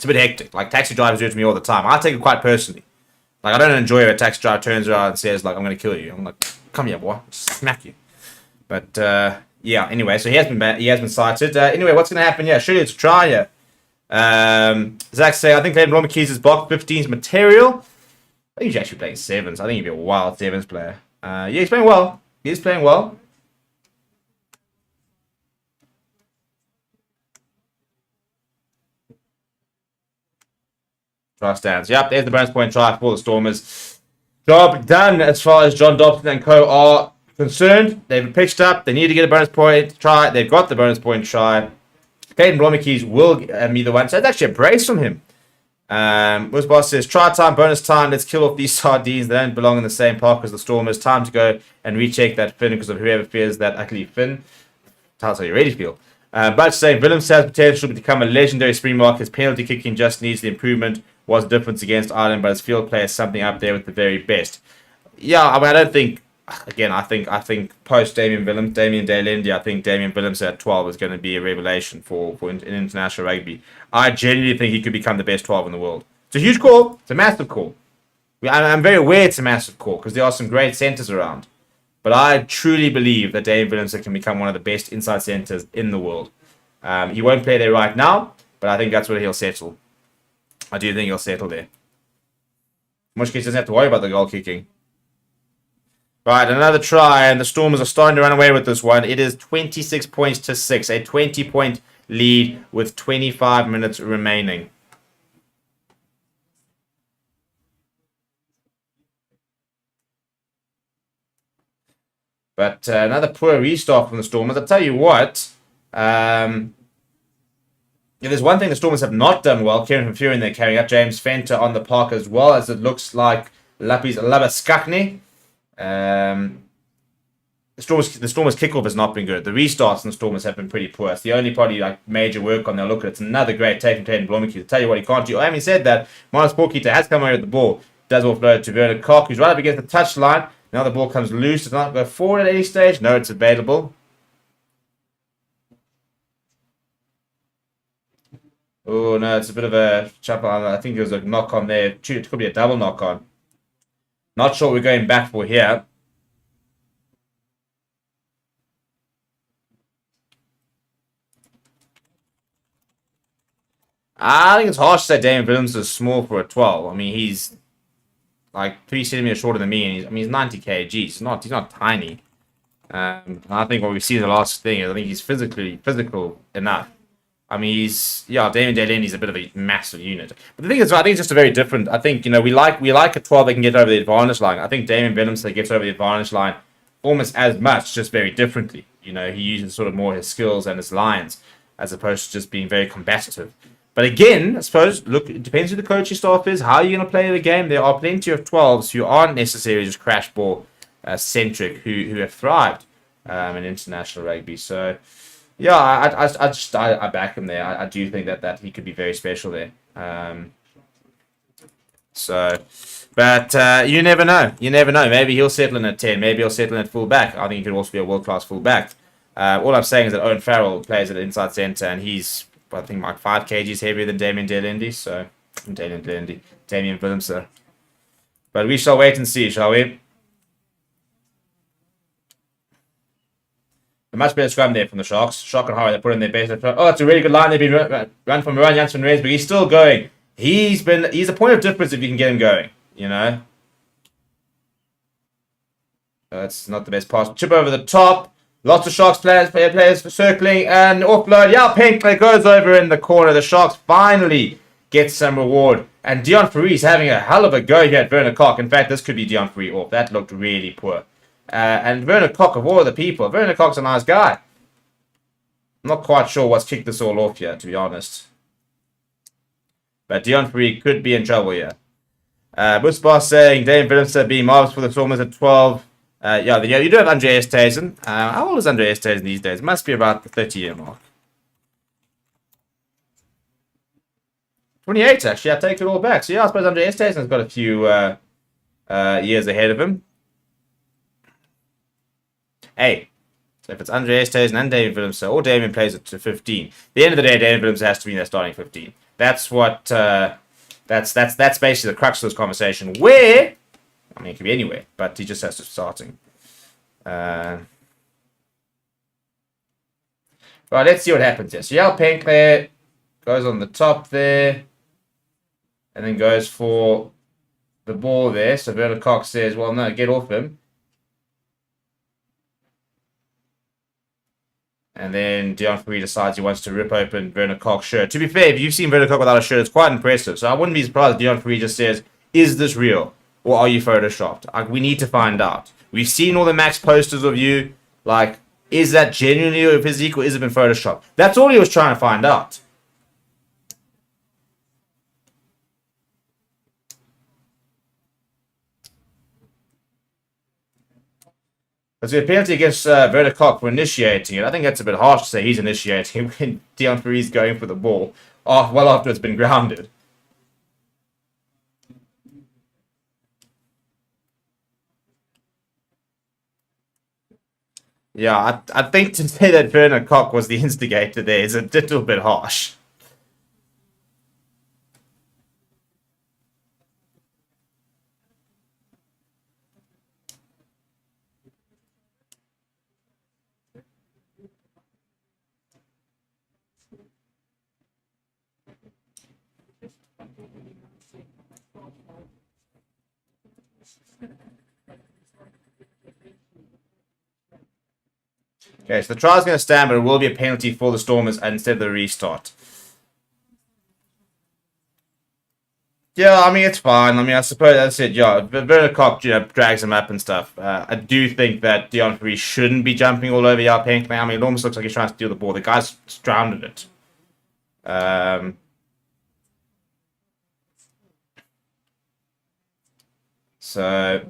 a bit hectic. Like taxi drivers do it to me all the time. I take it quite personally. Like I don't enjoy it. A taxi driver turns around and says, like, I'm going to kill you. I'm like, come here, boy. Smack you. But, yeah, anyway, so he has been cited. Anyway, what's going to happen? Yeah, surely it's a try here. Zach say, I think Clayton Blomekes is block 15's material. I think he's actually playing sevens. I think he'd be a wild sevens player. Yeah, he's playing well. He is playing well. Try stands. Yep, there's the bonus point try for the Stormers. Job done as far as John Dobson and co are concerned. They've pitched up. They need to get a bonus point try. They've got the bonus point try. Caden Blomekes will be the one. So it's actually a brace from him. Woods Boss says, try time, bonus time. Let's kill off these sardines. They don't belong in the same park as the Stormers. Time to go and recheck that fin because of whoever fears that ugly fin. That's how you really feel. But saying Willems has potential to become a legendary Springbok. His penalty kicking just needs the improvement. Was the difference against Ireland, but his field play is something up there with the very best. Yeah, I mean, I don't think. Again, I think post Damien Day-Lindy, I think Damien Willems at 12 is going to be a revelation for international rugby. I genuinely think he could become the best 12 in the world. It's a huge call. It's a massive call. I'm very aware it's a massive call because there are some great centres around. But I truly believe that Damien Willems can become one of the best inside centres in the world. He won't play there right now, but I think that's where he'll settle. I do think he'll settle there. Mushkis doesn't have to worry about the goal kicking. Right, another try, and the Stormers are starting to run away with this one. It is 26 points to 6, a 20-point lead with 25 minutes remaining. But another poor restart from the Stormers. I'll tell you what, there's one thing the Stormers have not done well. Kieran from Fury, they're carrying up James Fenter on the park as well, as it looks like Lapis Labaskakni. the Stormers kickoff has not been good. The restarts and the Stormers have been pretty poor. It's the only probably like major work on. They'll look at. It's another great take from Tatum Blommack. To tell you what he can't do. Having said that, Miles Porketer has come away with the ball. Does offload to Werner Koch, who's right up against the touchline. Now the ball comes loose. Does not go forward at any stage. No, it's available. Oh no, it's a bit of a chop on. I think there was a knock on there. It could be a double knock on. Not sure what we're going back for here. I think it's harsh to say Damien Williams is small for a 12. I mean, he's like 3 centimeters shorter than me, and he's 90 kg. He's not tiny. I think what we've seen in the last thing is I think he's physical enough. I mean, Damien Delaney's a bit of a massive unit. But the thing is, I think it's just a very different. I think we like a 12 that can get over the advantage line. I think Damien Williams that gets over the advantage line almost as much, just very differently. He uses sort of more his skills and his lines as opposed to just being very combative. But again, I suppose, look, it depends who the coaching staff is, how you're going to play the game. There are plenty of 12s who aren't necessarily just crash ball centric, who have thrived in international rugby. So, yeah, I back him there. I do think that he could be very special there. But you never know. You never know. Maybe he'll settle in at 10. Maybe he'll settle in at fullback. I think he could also be a world-class fullback. All I'm saying is that Owen Farrell plays at inside centre, and he's, I think, like 5 kgs heavier than Damien Delendy. So, Damien Williams. But we shall wait and see, shall we? A much better scrum there from the Sharks. Shock and Howard, they put in their base. Oh, it's a really good line. They've been run from Moran Janssen Reyes, but he's still going. He's a point of difference if you can get him going, That's not the best pass. Chip over the top. Lots of Sharks players circling and offload. Yeah, Pinkley goes over in the corner. The Sharks finally get some reward. And Dion Ferree's having a hell of a go here at Werner Koch. In fact, this could be Dion Ferree off. That looked really poor. And Werner Koch, of all the people, Werner Koch's a nice guy. I'm not quite sure what's kicked this all off here, to be honest. But Dion Ferree could be in trouble here. Busbar saying Dave Willemse being marvellous for the Stormers at 12. You do have Andre Estesen. How old is Andre Estesen these days? Must be about the 30-year mark. 28, actually. I take it all back. So, yeah, I suppose Andre Estesen's got a few years ahead of him. Hey, so if it's Andre Estesen and David Willemse, or Damien plays it to 15. At the end of the day, David Willemse has to be in their starting 15. That's what... That's basically the crux of this conversation. Where... I mean, it could be anywhere, but he just has to starting. Right, let's see what happens here. So, Yal Pinkley goes on the top there, and then goes for the ball there. So, Werner Koch says, well, no, get off him. And then Dion Ferree decides he wants to rip open Werner Koch's shirt. To be fair, if you've seen Werner Koch without a shirt, it's quite impressive. So, I wouldn't be surprised if Dion Ferree just says, is this real? Or are you photoshopped? We need to find out. We've seen all the Max posters of you. Is that genuinely your physique or is it been photoshopped? That's all he was trying to find out. There's a penalty against Werner Koch for initiating it. I think that's a bit harsh to say he's initiating when Dion Ferree's going for the ball. Well after it's been grounded. Yeah, I think to say that Werner Koch was the instigator there is a little bit harsh. Okay, so the trial's going to stand, but it will be a penalty for the Stormers instead of the restart. Yeah, I mean, it's fine. I mean, I suppose that's it. Yeah, Werner Koch, drags him up and stuff. I do think that Dion Ferree shouldn't be jumping all over Yao Pinkley. I mean, it almost looks like he's trying to steal the ball. The guy's drowned it. So,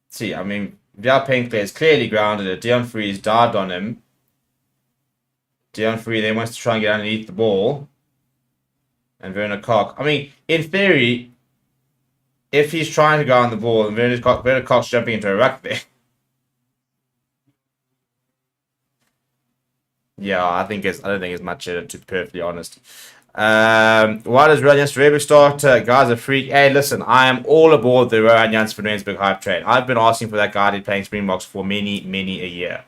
see, I mean, Vial Pinkler is clearly grounded it. Dion Freeze dived on him. Dion Free then wants to try and get underneath the ball. And Werner Koch. I mean, in theory, if he's trying to go on the ball and Werner Koch's jumping into a ruck there. Yeah, I don't think it's much, to be perfectly honest. Why does Rohan Janssen Rugby start? Guys, a freak. Hey, listen, I am all aboard the Rohan Janssen van Rensburg hype train. I've been asking for that guy to be playing Springboks for many, many a year.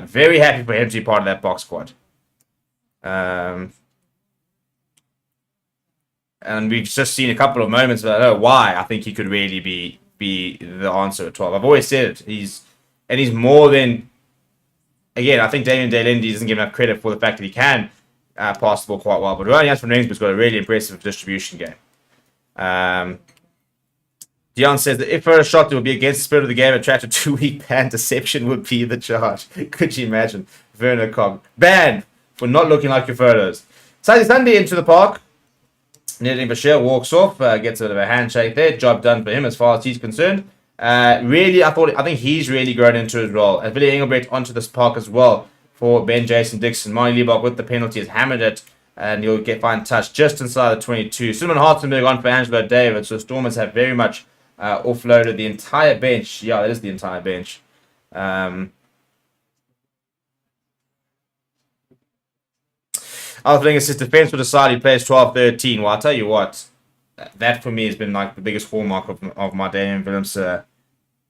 Very happy for him to be part of that box squad. And we've just seen a couple of moments that I don't know why I think he could really be the answer at 12. I've always said it. He's more than... Again, I think Damien Delindy doesn't give enough credit for the fact that he can pass the ball quite well. But Rohan Janssen van Rensburg's got a really impressive distribution game. Dion says that if for a shot, it would be against the spirit of the game. A track to 2-week ban deception would be the charge. Could you imagine? Werner Koch. Banned for not looking like your photos. Sunday into the park. Nedley Bashir walks off, gets a bit of a handshake there. Job done for him as far as he's concerned. Really, I think he's really grown into his role. And Billy Engelbrecht onto this park as well for Ben Jason Dixon. Marty Liebach with the penalty has hammered it, and he'll get fine touch just inside the 22. Simon Hartenberg on for Angelo David. So Stormers have very much offloaded the entire bench. Yeah, that is the entire bench. I was thinking his defense will decide he plays 12-13. Well, I'll tell you what, that for me has been like the biggest hallmark of my Damian Willems. The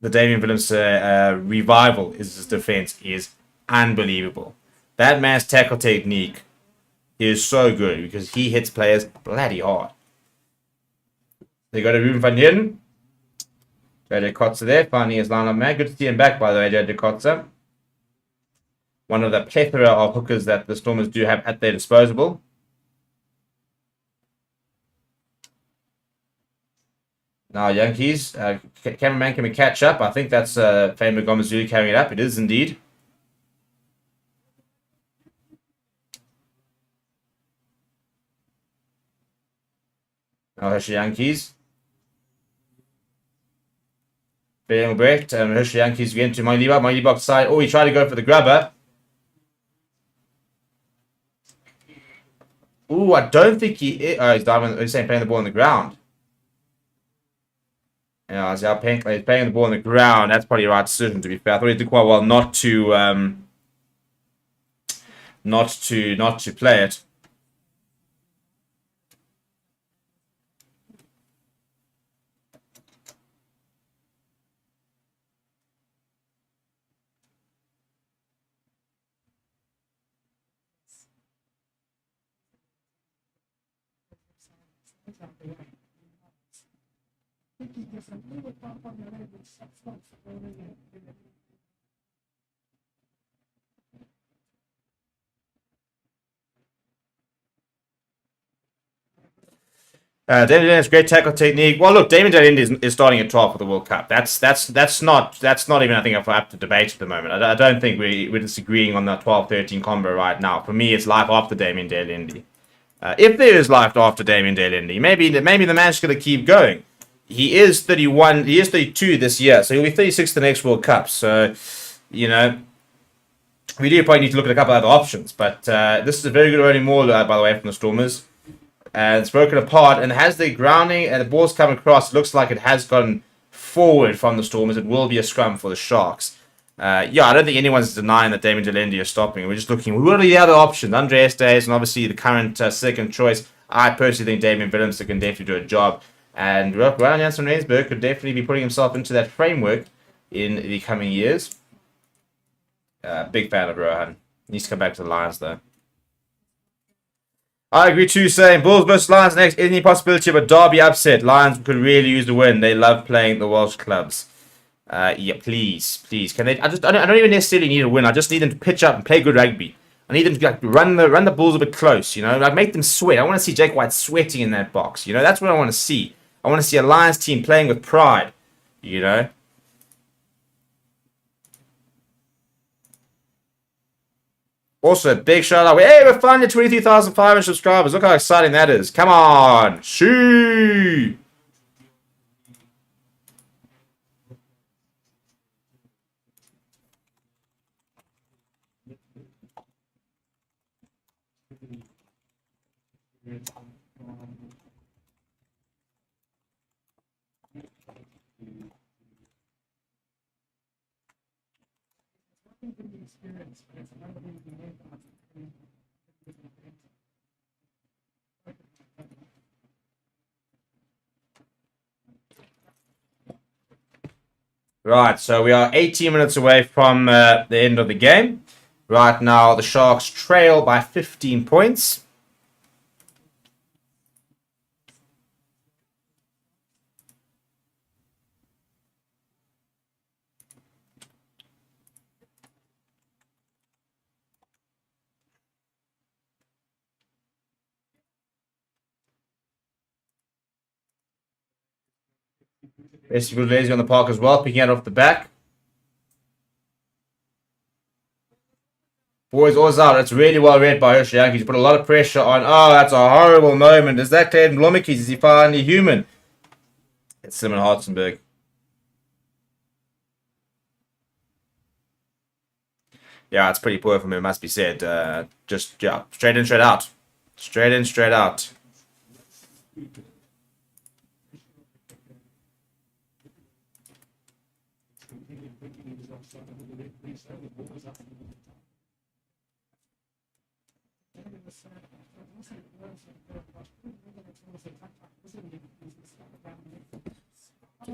Damian Willems revival is his defense is unbelievable. That man's tackle technique is so good because he hits players bloody hard. They got a Ruben van Heerden. JJ Kotze there, finding his line-up man. Good to see him back, by the way, JJ Kotze. One of the plethora of hookers that the Stormers do have at their disposal. Now, Yankees, cameraman, can we catch up? I think that's Famer Gomezulu carrying it up. It is indeed. Now, Hershey Yankees. Engelbrecht, Hershey Yankees again to Miley Box side. Oh, he tried to go for the grabber. Ooh, I don't think he is. Oh, he's diving. He's saying playing the ball on the ground. Yeah, he's playing the ball on the ground. That's probably the right decision, to be fair. I thought he did quite well not to play it. Damien Delindy's great tackle technique. Well, look, Damien Delindy is starting at 12 for the World Cup. That's not even, I think, up to debate at the moment. I don't think we're disagreeing on the 12-13 combo right now. For me, it's life after Damien Delindy. If there is life after Damien Delindy, maybe the man's going to keep going. He is 31. He is 32 this year, so he'll be 36 the next World Cup. So, you know, we do probably need to look at a couple other options. But this is a very good early maul, by the way, from the Stormers. And it's broken apart and has the grounding and the ball's come across. It looks like it has gone forward from the Stormers. It will be a scrum for the Sharks. I don't think anyone's denying that Damien Delindy is stopping. We're just looking, what are the other options? Andre Estes and obviously the current second choice. I personally think Damien Willems can definitely do a job. And Rohan Janssen van Rensburg could definitely be putting himself into that framework in the coming years. Big fan of Rohan. Needs to come back to the Lions though. I agree too, saying Bulls versus Lions next. Any possibility of a derby upset? Lions could really use the win. They love playing the Welsh clubs. Yeah, please. Can they? I don't even necessarily need a win. I just need them to pitch up and play good rugby. I need them to run the Bulls a bit close. You know, make them sweat. I want to see Jake White sweating in that box. You know, that's what I want to see. I want to see a Lions team playing with pride. You know. Also, big shout out. Hey, we're finally 23,500 subscribers. Look how exciting that is. Come on. Shoo. Right, so we are 18 minutes away from the end of the game. Right now, the Sharks trail by 15 points. Basically, lazy on the park as well, picking it off the back. Boys, all's out. That's really well read by Watchalong. He's put a lot of pressure on. Oh, that's a horrible moment. Is that Clayton Blomikis? Is he finally human? It's Simon Hartzenberg. Yeah, it's pretty poor from him, must be said. Just, yeah, straight in, straight out. Straight in, straight out.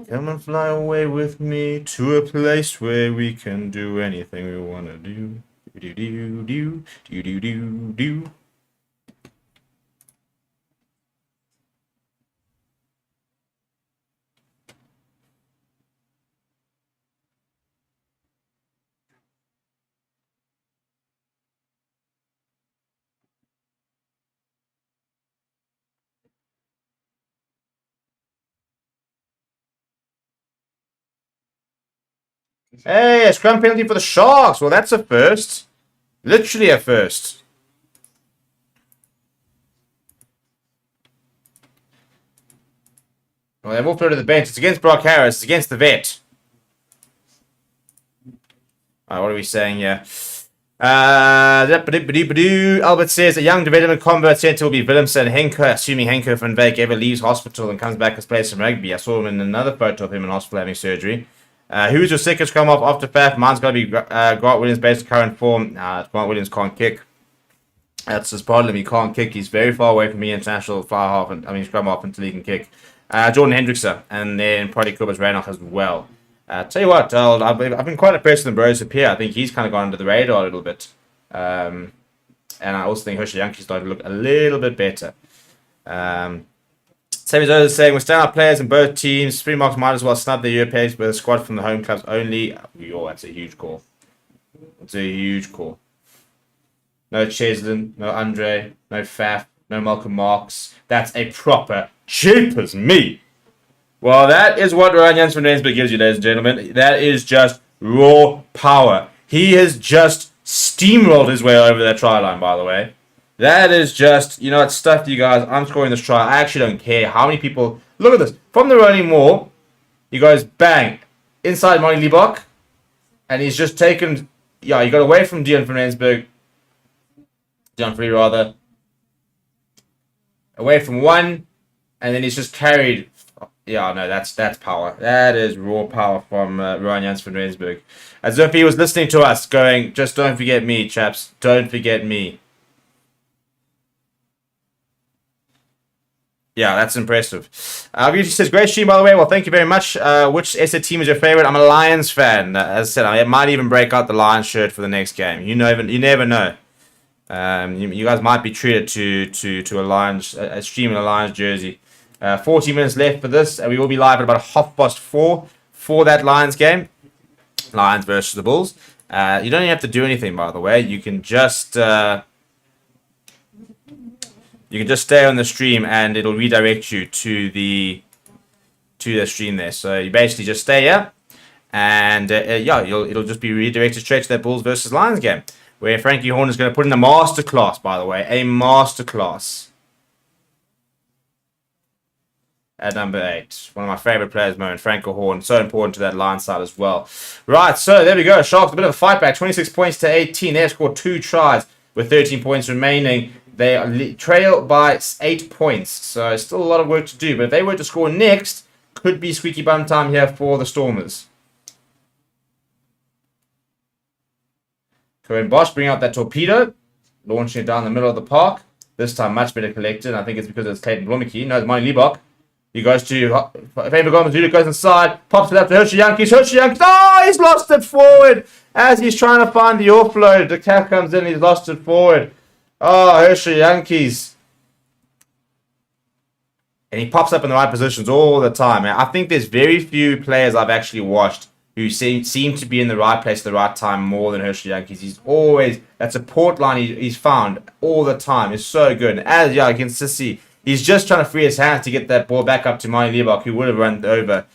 Come and fly away with me to a place where we can do anything we want to do. Do do do do do do do. Hey, a scrum penalty for the Sharks. Well, that's a first. Literally a first. Well, they've all thrown to the bench. It's against Brock Harris. It's against the vet. Alright, what are we saying here? Albert says a young development convert centre will be Willemse and Henke, assuming Henke van Wyk ever leaves hospital and comes back and plays some rugby. I saw him in another photo of him in hospital having surgery. Who's your second scrum off after Faf? Mine's got to be Grant Williams based on current form. Grant Williams can't kick. That's his problem. He can't kick. He's very far away from the international fly half, scrum half until he can kick. Jordan Hendrickson, and then probably Kubas Reinach as well. Tell you what, I've been quite impressed with Bros up here. I think he's kind of gone under the radar a little bit. And I also think Watchalong is starting to look a little bit better. Same as saying, we're standout players in both teams. Free marks might as well snub the Europeans with a squad from the home clubs only. Oh, that's a huge call. That's a huge call. No Cheslin, no Andre, no Faf, no Malcolm Marks. That's a proper cheap as me. Well, that is what Ryan Jans van Rensburg gives you, ladies and gentlemen. That is just raw power. He has just steamrolled his way over that try line, by the way. That is just, you know, it's stuffed you guys. I'm scoring this try. I actually don't care how many people. Look at this. From the running wall, he goes bang. Inside Monty Liebach. And he's just taken. Yeah, he got away from Dion van Rensburg. Dion Free, rather. Away from one. And then he's just carried. Yeah, no, that's power. That is raw power from Ryan Jans van Rensburg. As if he was listening to us, going, just don't forget me, chaps. Don't forget me. Yeah, that's impressive. Beauty says, great stream, by the way. Well, thank you very much. Which SA team is your favorite? I'm a Lions fan. As I said, I might even break out the Lions shirt for the next game. You never know. You guys might be treated to a Lions, a stream in a Lions jersey. 40 minutes left for this, and we will be live at about 4:30 for that Lions game. Lions versus the Bulls. You don't even have to do anything, by the way. You can just stay on the stream, and it'll redirect you to the stream there. So you basically just stay here, and it'll just be redirected straight to that Bulls versus Lions game, where Frankie Horn is going to put in a masterclass. By the way, a masterclass. At number 8. One of my favourite players at the moment, Franco Horn. So important to that line side as well. Right, so there we go. Sharks, a bit of a fight back. 26 points to 18. They've scored 2 tries with 13 points remaining. They trail by 8 points, so still a lot of work to do. But if they were to score next, could be squeaky bum time here for the Stormers. Cohen Bosch bring out that torpedo, launching it down the middle of the park. This time much better collected. I think it's because it's Clayton Blomeke. No, it's Monty Liebach. He goes to Faber Gomez, goes inside, pops it up to Hershey Yankees. Oh, he's lost it forward as he's trying to find the offload. The cat comes in, he's lost it forward. Oh, Hershey Yankees. And he pops up in the right positions all the time. Man. I think there's very few players I've actually watched who seem to be in the right place at the right time more than Hershey Yankees. He's always, that support line he's found all the time is so good. And as you can see, he's just trying to free his hands to get that ball back up to Monty Liebach, who would have run over.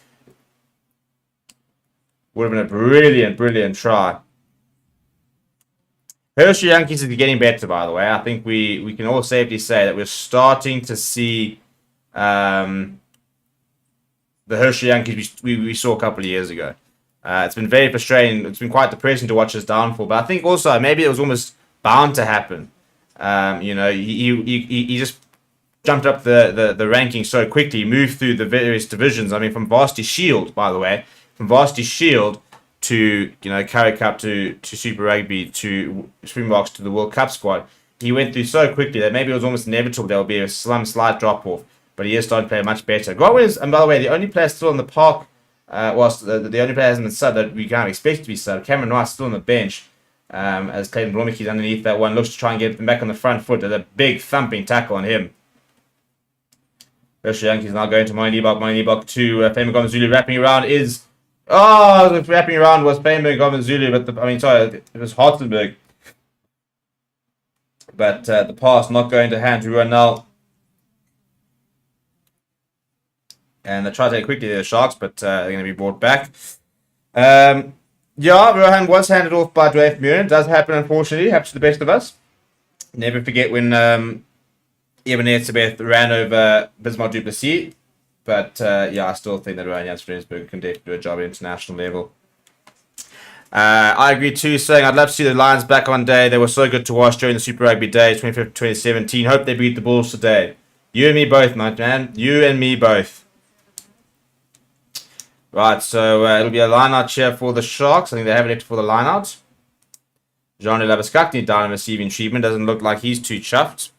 Would have been a brilliant, brilliant try. Hershey Yankees is getting better, by the way. I think we can all safely say that we're starting to see the Hershey Yankees we saw a couple of years ago. It's been very frustrating. It's been quite depressing to watch his downfall. But I think also maybe it was almost bound to happen. He just jumped up the rankings so quickly. He moved through the various divisions. I mean, from Varsity Shield, by the way, from Varsity Shield to Currie Cup to Super Rugby to Springboks to the World Cup squad. He went through so quickly that maybe it was almost inevitable there will be a slight drop off. But he is starting to play much better. Godwin is, and by the way, the only player still in the park. Whilst the only player hasn't been subbed that we can't expect to be subbed. Cameron Rice still on the bench. As Clayton Blomeke is underneath that one, looks to try and get them back on the front foot. There's a big thumping tackle on him. Hershey Yankees now going to Monty Liebach to Famer Gomezulu. Wrapping around is... Oh, the wrapping around was Famer Gomezulu, but it was Hartenberg. But the pass not going to hand to Ronald. And they try to take quickly the Sharks, but they're going to be brought back. Rohan was handed off by Dwayne Murin. It does happen, unfortunately. Happens to the best of us. Never forget when Evan Etzebeth ran over Bismarck Duplessis. But I still think that Ryan Jans-Frensburg can definitely do a job at international level. I agree too, saying I'd love to see the Lions back on day. They were so good to watch during the Super Rugby days, 2015-2017. Hope they beat the Bulls today. You and me both, my man. You and me both. Right, so it'll be a line-out cheer for the Sharks. I think they have it for the line-out. Jean-Louis Labaskakny down in receiving treatment. Doesn't look like he's too chuffed.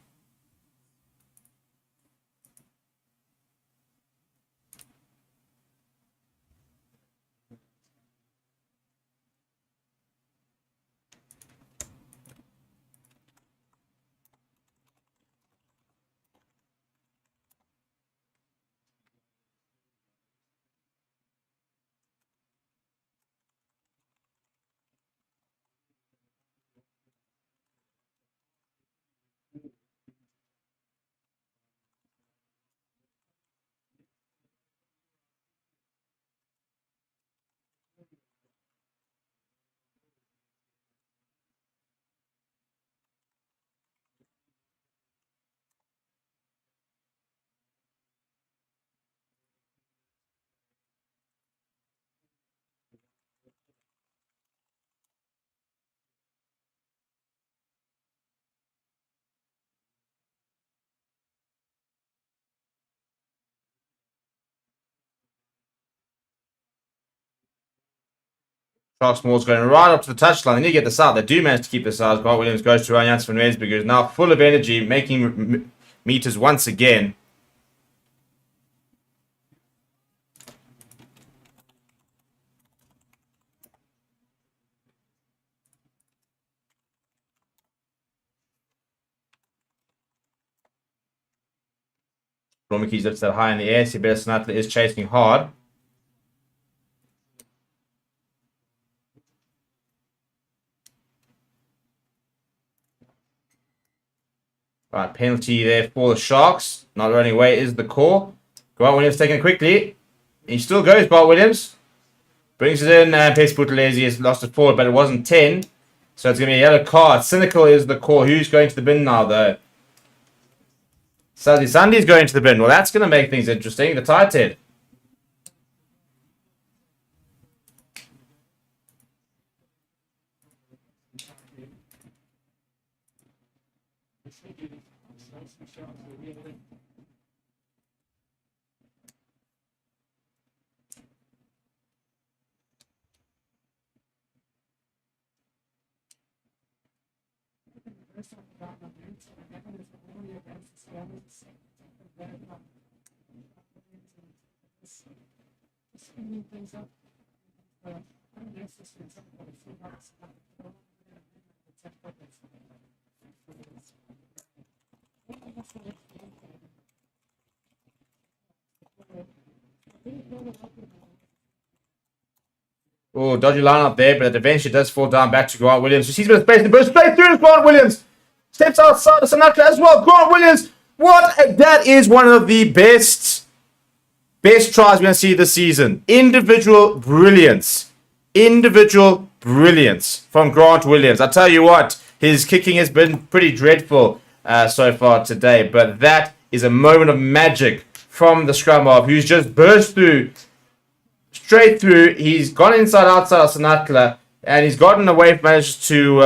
Sharks Moore's going right up to the touchline. They need to get this out. They do manage to keep this out. Grant Williams goes to Ryan Jansen van Rensburg, who's now full of energy, making meters once again. Blomeke's lifts that high in the air. Sibir Snatler is chasing hard. Right, penalty there for the Sharks. Not running away is the call. Grant Williams taking it quickly. He still goes, Grant Williams. Brings it in, and Pes Buthelezi has lost it forward, but it wasn't 10. So it's going to be a yellow card. Cynical is the call. Who's going to the bin now, though? Sandy's going to the bin. Well, that's going to make things interesting. The tight head. Oh, dodgy line up there, but it eventually does fall down back to Grant Williams. Who sees a bit of space, the burst straight through to Grant Williams. Steps outside of Sinatra as well. Grant Williams. That is one of the best tries we're going to see this season. Individual brilliance. Individual brilliance from Grant Williams. I tell you what, his kicking has been pretty dreadful so far today, but that is a moment of magic from the scrum half, who's just burst through, straight through. He's gone inside, outside of Sinatra, and he's gotten away, managed to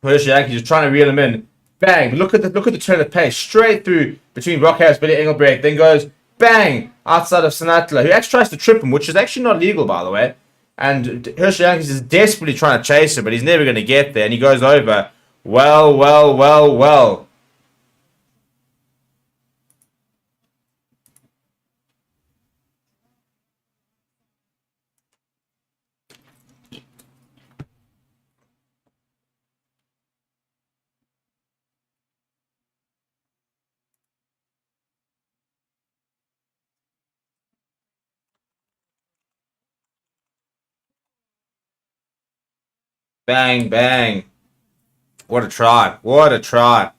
Hershey Yankees just trying to reel him in. Bang! Look at the turn of pace, straight through between Rockhouse, Billy Engelbrecht, then goes bang outside of Sinatra, who actually tries to trip him, which is actually not legal, by the way. And Hershey Yankees is desperately trying to chase him, but he's never going to get there, and he goes over. Well. Bang. What a try. What a try.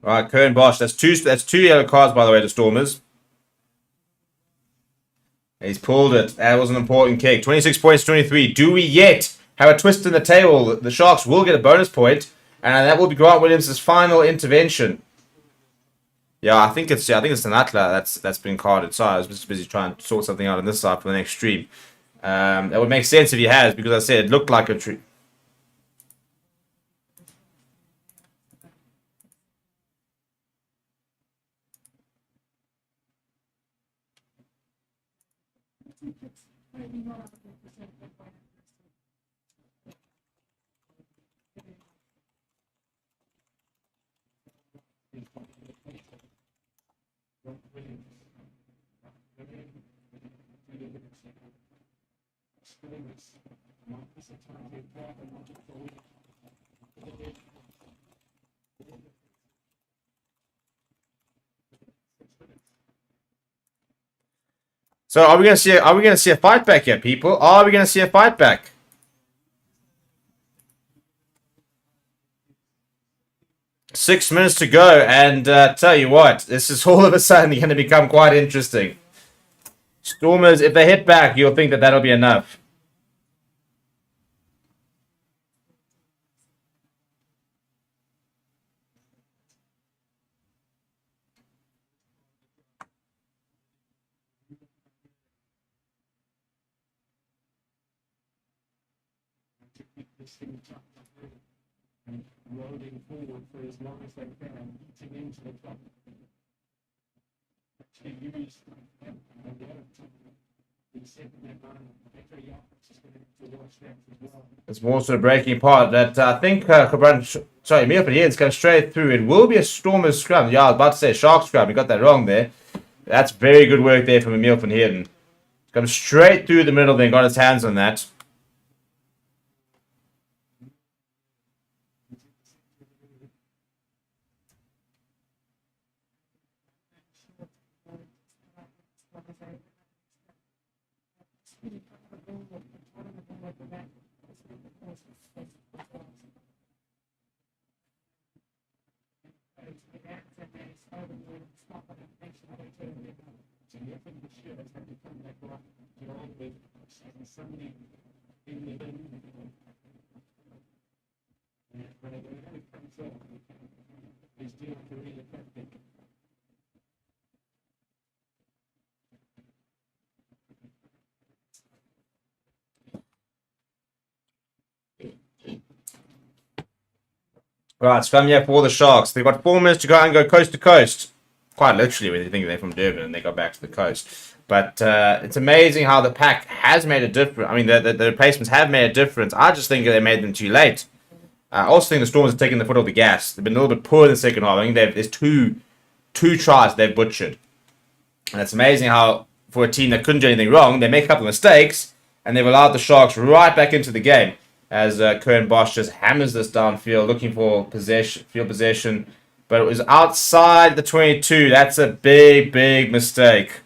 All right, Kern Bosch. That's two yellow cards, by the way, to Stormers. He's pulled it. That was an important kick. 26 points, 23. Do we yet have a twist in the table? The Sharks will get a bonus point, and that will be Grant Williams' final intervention. Yeah, I think it's Sinatra that's been carded. Sorry, I was just busy trying to sort something out on this side for the next stream. That would make sense if he has, because I said it looked like a tree. So are we gonna see a fight back here, people? Are we gonna see a fight back? Six minutes to go, and tell you what, this is all of a sudden going to become quite interesting. Stormers, if they hit back, you'll think that that'll be enough. Rolling forward for as long as they can, eating into the clock. It's more sort of breaking part that I think Milford here is going straight through. It will be a Stormers scrum. Yeah, I was about to say Shark scrum. You got that wrong there. That's very good work there from Emil van Heerden. Comes straight through the middle, then got his hands on that. Right, scrum here for the Sharks. They've got 4 minutes to go and go coast to coast. Quite literally, when you think they're from Durban and they go back to the coast. But it's amazing how the pack has made a difference. I mean, the replacements have made a difference. I just think they made them too late. I also think the Stormers have taken the foot off the gas. They've been a little bit poor in the second half. I think there's two tries they've butchered. And it's amazing how, for a team that couldn't do anything wrong, they make a couple of mistakes, and they've allowed the Sharks right back into the game as Kern Bosch just hammers this downfield, looking for field possession. But it was outside the 22. That's a big, big mistake.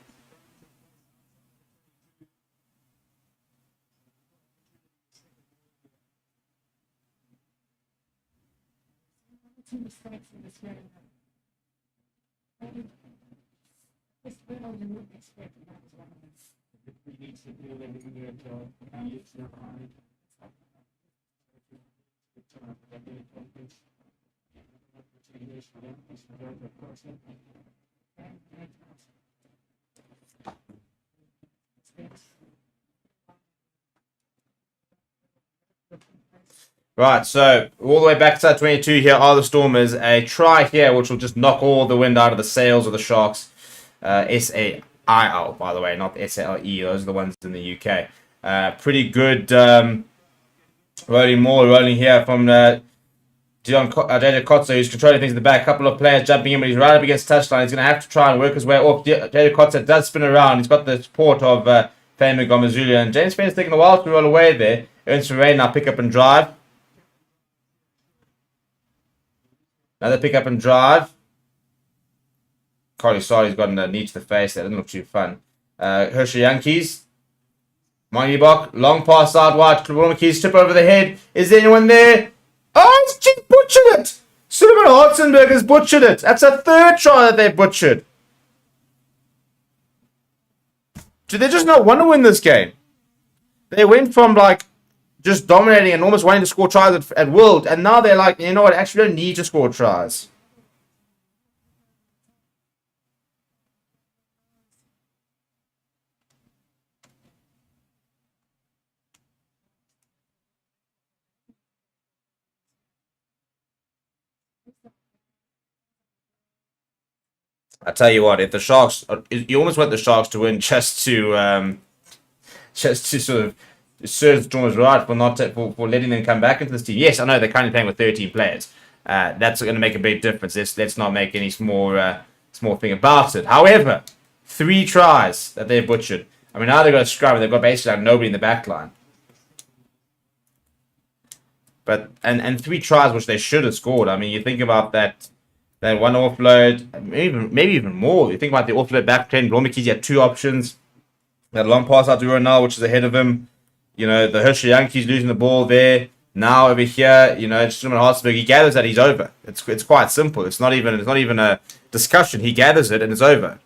Right, so all the way back to 22 here are the Stormers. A try here, which will just knock all the wind out of the sails of the Sharks. S-A-I-L, by the way, not S-A-L-E. Those are the ones in the UK. Pretty good rolling here from Jadon Kotze, who's controlling things in the back. A couple of players jumping in, but he's right up against touchline. He's going to have to try and work his way off. Jadon Kotze does spin around. He's got the support of Femi Gomazulia. And James Fair's taking a while to roll away there. Ernst Rain now pick up and drive. Another pick up and drive. Carly Sardi's got a knee to the face. That doesn't look too fun. Hershey Yankees. Monibok. Long pass out wide. Keys tip over the head. Is there anyone there? Oh, he's just butchered it. Suleiman Hartzenberg has butchered it. That's a third try that they've butchered. Do they just not want to win this game? They went from just dominating and almost wanting to score tries at will, and now they're like, you know what, actually don't need to score tries. I tell you what, if the Sharks, you almost want the Sharks to win just to sort of serve the Stormers right for letting them come back into this team. Yes, I know they're currently playing with 13 players. That's going to make a big difference. Let's not make any small thing about it. However, 3 tries that they've butchered. I mean, now they've got a scrum. They've got basically nobody in the back line. But and 3 tries which they should have scored. I mean, you think about that one offload, maybe even more. You think about the offload back 10. Blomikis had 2 options. That long pass out to Ronald, which is ahead of him. You know, the Hershey Yankees losing the ball there. Now over here, you know, Suleiman Hartzenberg, he gathers that he's over. It's quite simple. It's not even a discussion. He gathers it and it's over.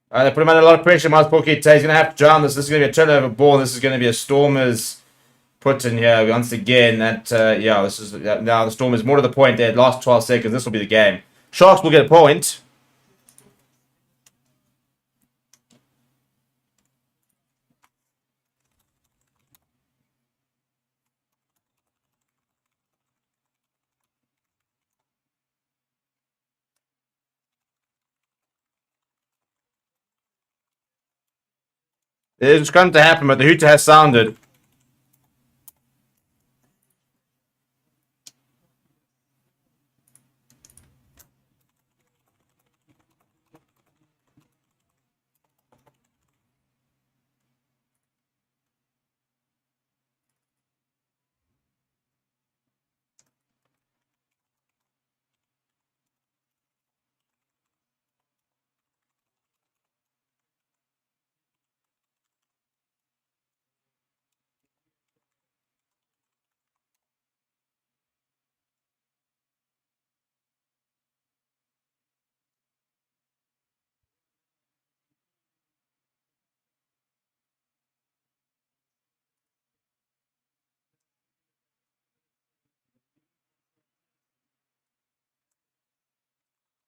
They put him under a lot of pressure. Miles Porkit, he's going to have to drown this. This is going to be a turnover ball. This is going to be a Stormers put in here once again. This is now the Stormers more to the point there. Last 12 seconds. This will be the game. Sharks will get a point. It's going to happen, but the hooter has sounded.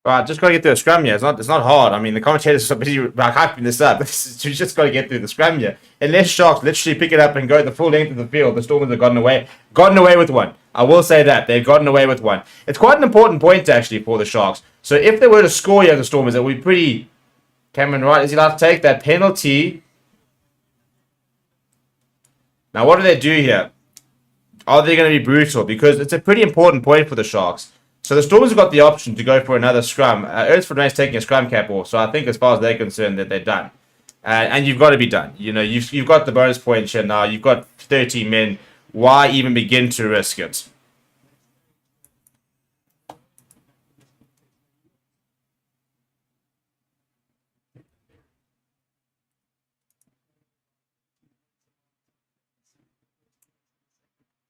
Right, just got to get through a scrum here. It's not hard. I mean, the commentators are busy like hyping this up. You just got to get through the scrum here. Unless Sharks literally pick it up and go the full length of the field, the Stormers have gotten away with one. I will say that they've gotten away with one. It's quite an important point actually for the Sharks. So if they were to score here, the Stormers, it would be pretty. Cameron Wright, is he allowed to take that penalty? Now, what do they do here? Are they going to be brutal? Because it's a pretty important point for the Sharks. So the Stormers have got the option to go for another scrum. Earthford Remain's taking a scrum cap off. So I think as far as they're concerned that they're done. And you've got to be done. You know, you've got the bonus points here now. You've got 13 men. Why even begin to risk it?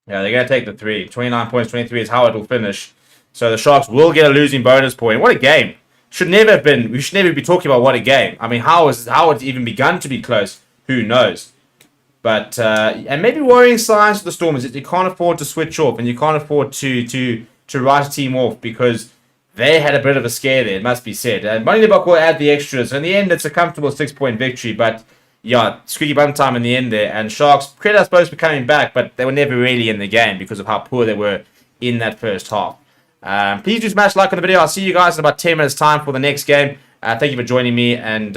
Yeah, they're going to take the 3. 29 points, 23 is how it will finish. So the Sharks will get a losing bonus point. What a game. Should never have been. We should never be talking about what a game. I mean, how it's even begun to be close? Who knows? But, and maybe worrying signs for the Stormers is you can't afford to switch off and you can't afford to write a team off because they had a bit of a scare there, it must be said. And Moneybach will add the extras. In the end, it's a comfortable 6-point victory, but yeah, squeaky bum time in the end there. And Sharks, credit I suppose for coming back, but they were never really in the game because of how poor they were in that first half. Please do smash like on the video. I'll see you guys in about 10 minutes time for the next game. Thank you for joining me and